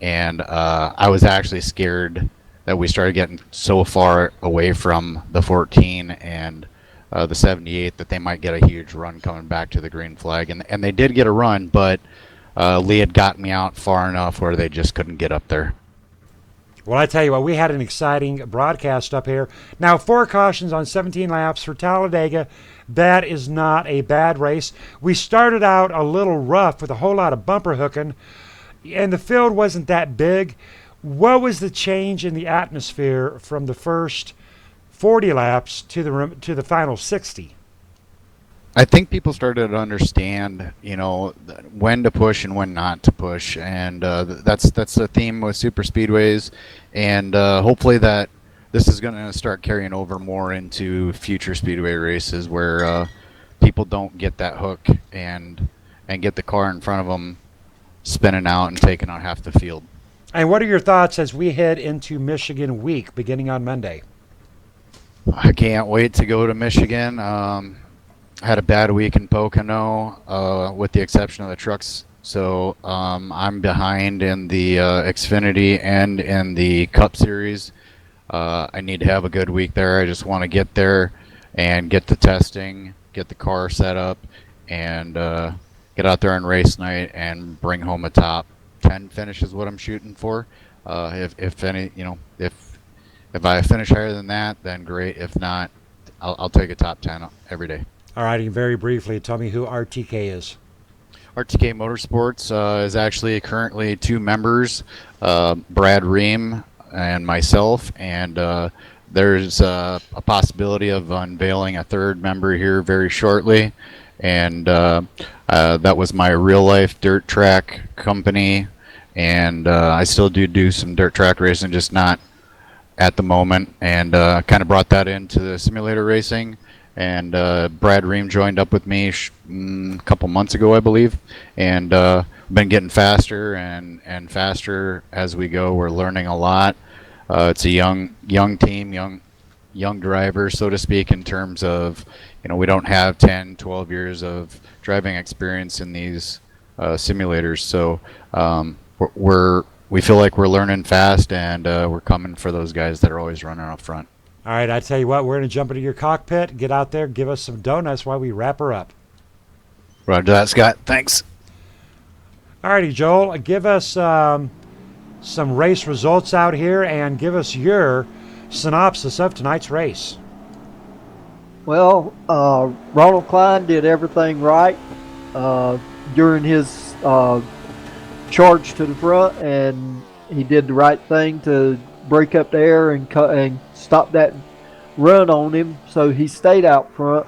and I was actually scared that we started getting so far away from the 14 and the 78 that they might get a huge run coming back to the green flag, and they did get a run, but Lee had gotten me out far enough where they just couldn't get up there. Well, I tell you what, we had an exciting broadcast up here. Now, 4 cautions on 17 laps for Talladega. That is not a bad race. We started out a little rough with a whole lot of bumper hooking, and the field wasn't that big. What was the change in the atmosphere from the first 40 laps to the final 60? I think people started to understand, when to push and when not to push, and that's the theme with super speedways, and hopefully that this is going to start carrying over more into future speedway races where people don't get that hook and get the car in front of them spinning out and taking on half the field. And what are your thoughts as we head into Michigan week beginning on Monday? I can't wait to go to Michigan. had a bad week in Pocono, with the exception of the trucks. So I'm behind in the Xfinity and in the Cup Series. I need to have a good week there. I just want to get there and get the testing, get the car set up, and get out there on race night and bring home a top 10 finish is what I'm shooting for. If any, if I finish higher than that, then great. If not, I'll take a top 10 every day. All right, and very briefly, tell me who RTK is. RTK Motorsports is actually currently 2 members, Brad Ream and myself, and there's a possibility of unveiling a 3rd member here very shortly. And that was my real life dirt track company, and I still do some dirt track racing, just not at the moment, and kind of brought that into the simulator racing. And Brad Ream joined up with me a couple months ago, I believe, and been getting faster and faster as we go. We're learning a lot. It's a young team, young drivers, so to speak, in terms of, we don't have 10, 12 years of driving experience in these simulators. So we feel like we're learning fast, and we're coming for those guys that are always running up front. All right, I tell you what, we're going to jump into your cockpit, get out there, give us some donuts while we wrap her up. Roger that, Scott. Thanks. All righty, Joel, give us some race results out here and give us your synopsis of tonight's race. Well, Ronald Klein did everything right during his charge to the front, and he did the right thing to break up the air and stop that run on him, so he stayed out front.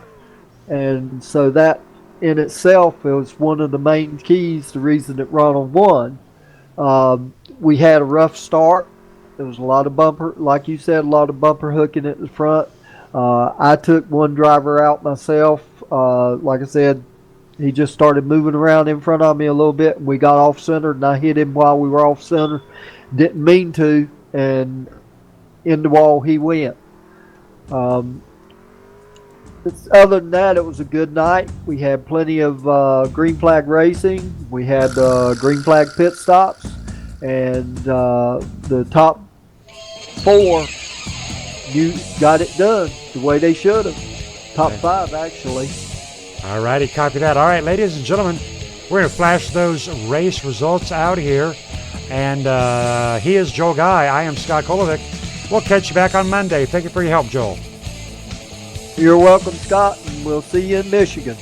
And so that in itself was one of the main keys, the reason that Ronald won. We had a rough start. There was a lot of bumper, like you said, a lot of bumper hooking at the front. I took one driver out myself. Like I said, he just started moving around in front of me a little bit, and we got off center, and I hit him while we were off center. Didn't mean to, and in the wall he went. Other than that, it was a good night. We had plenty of green flag racing. We had green flag pit stops, and the top 4 you got it done the way they should have. Top 5, actually. All righty, copy that. All right, ladies and gentlemen, we're going to flash those race results out here. And he is Joel Guy. I am Scott Kolovic. We'll catch you back on Monday. Thank you for your help, Joel. You're welcome, Scott, and we'll see you in Michigan.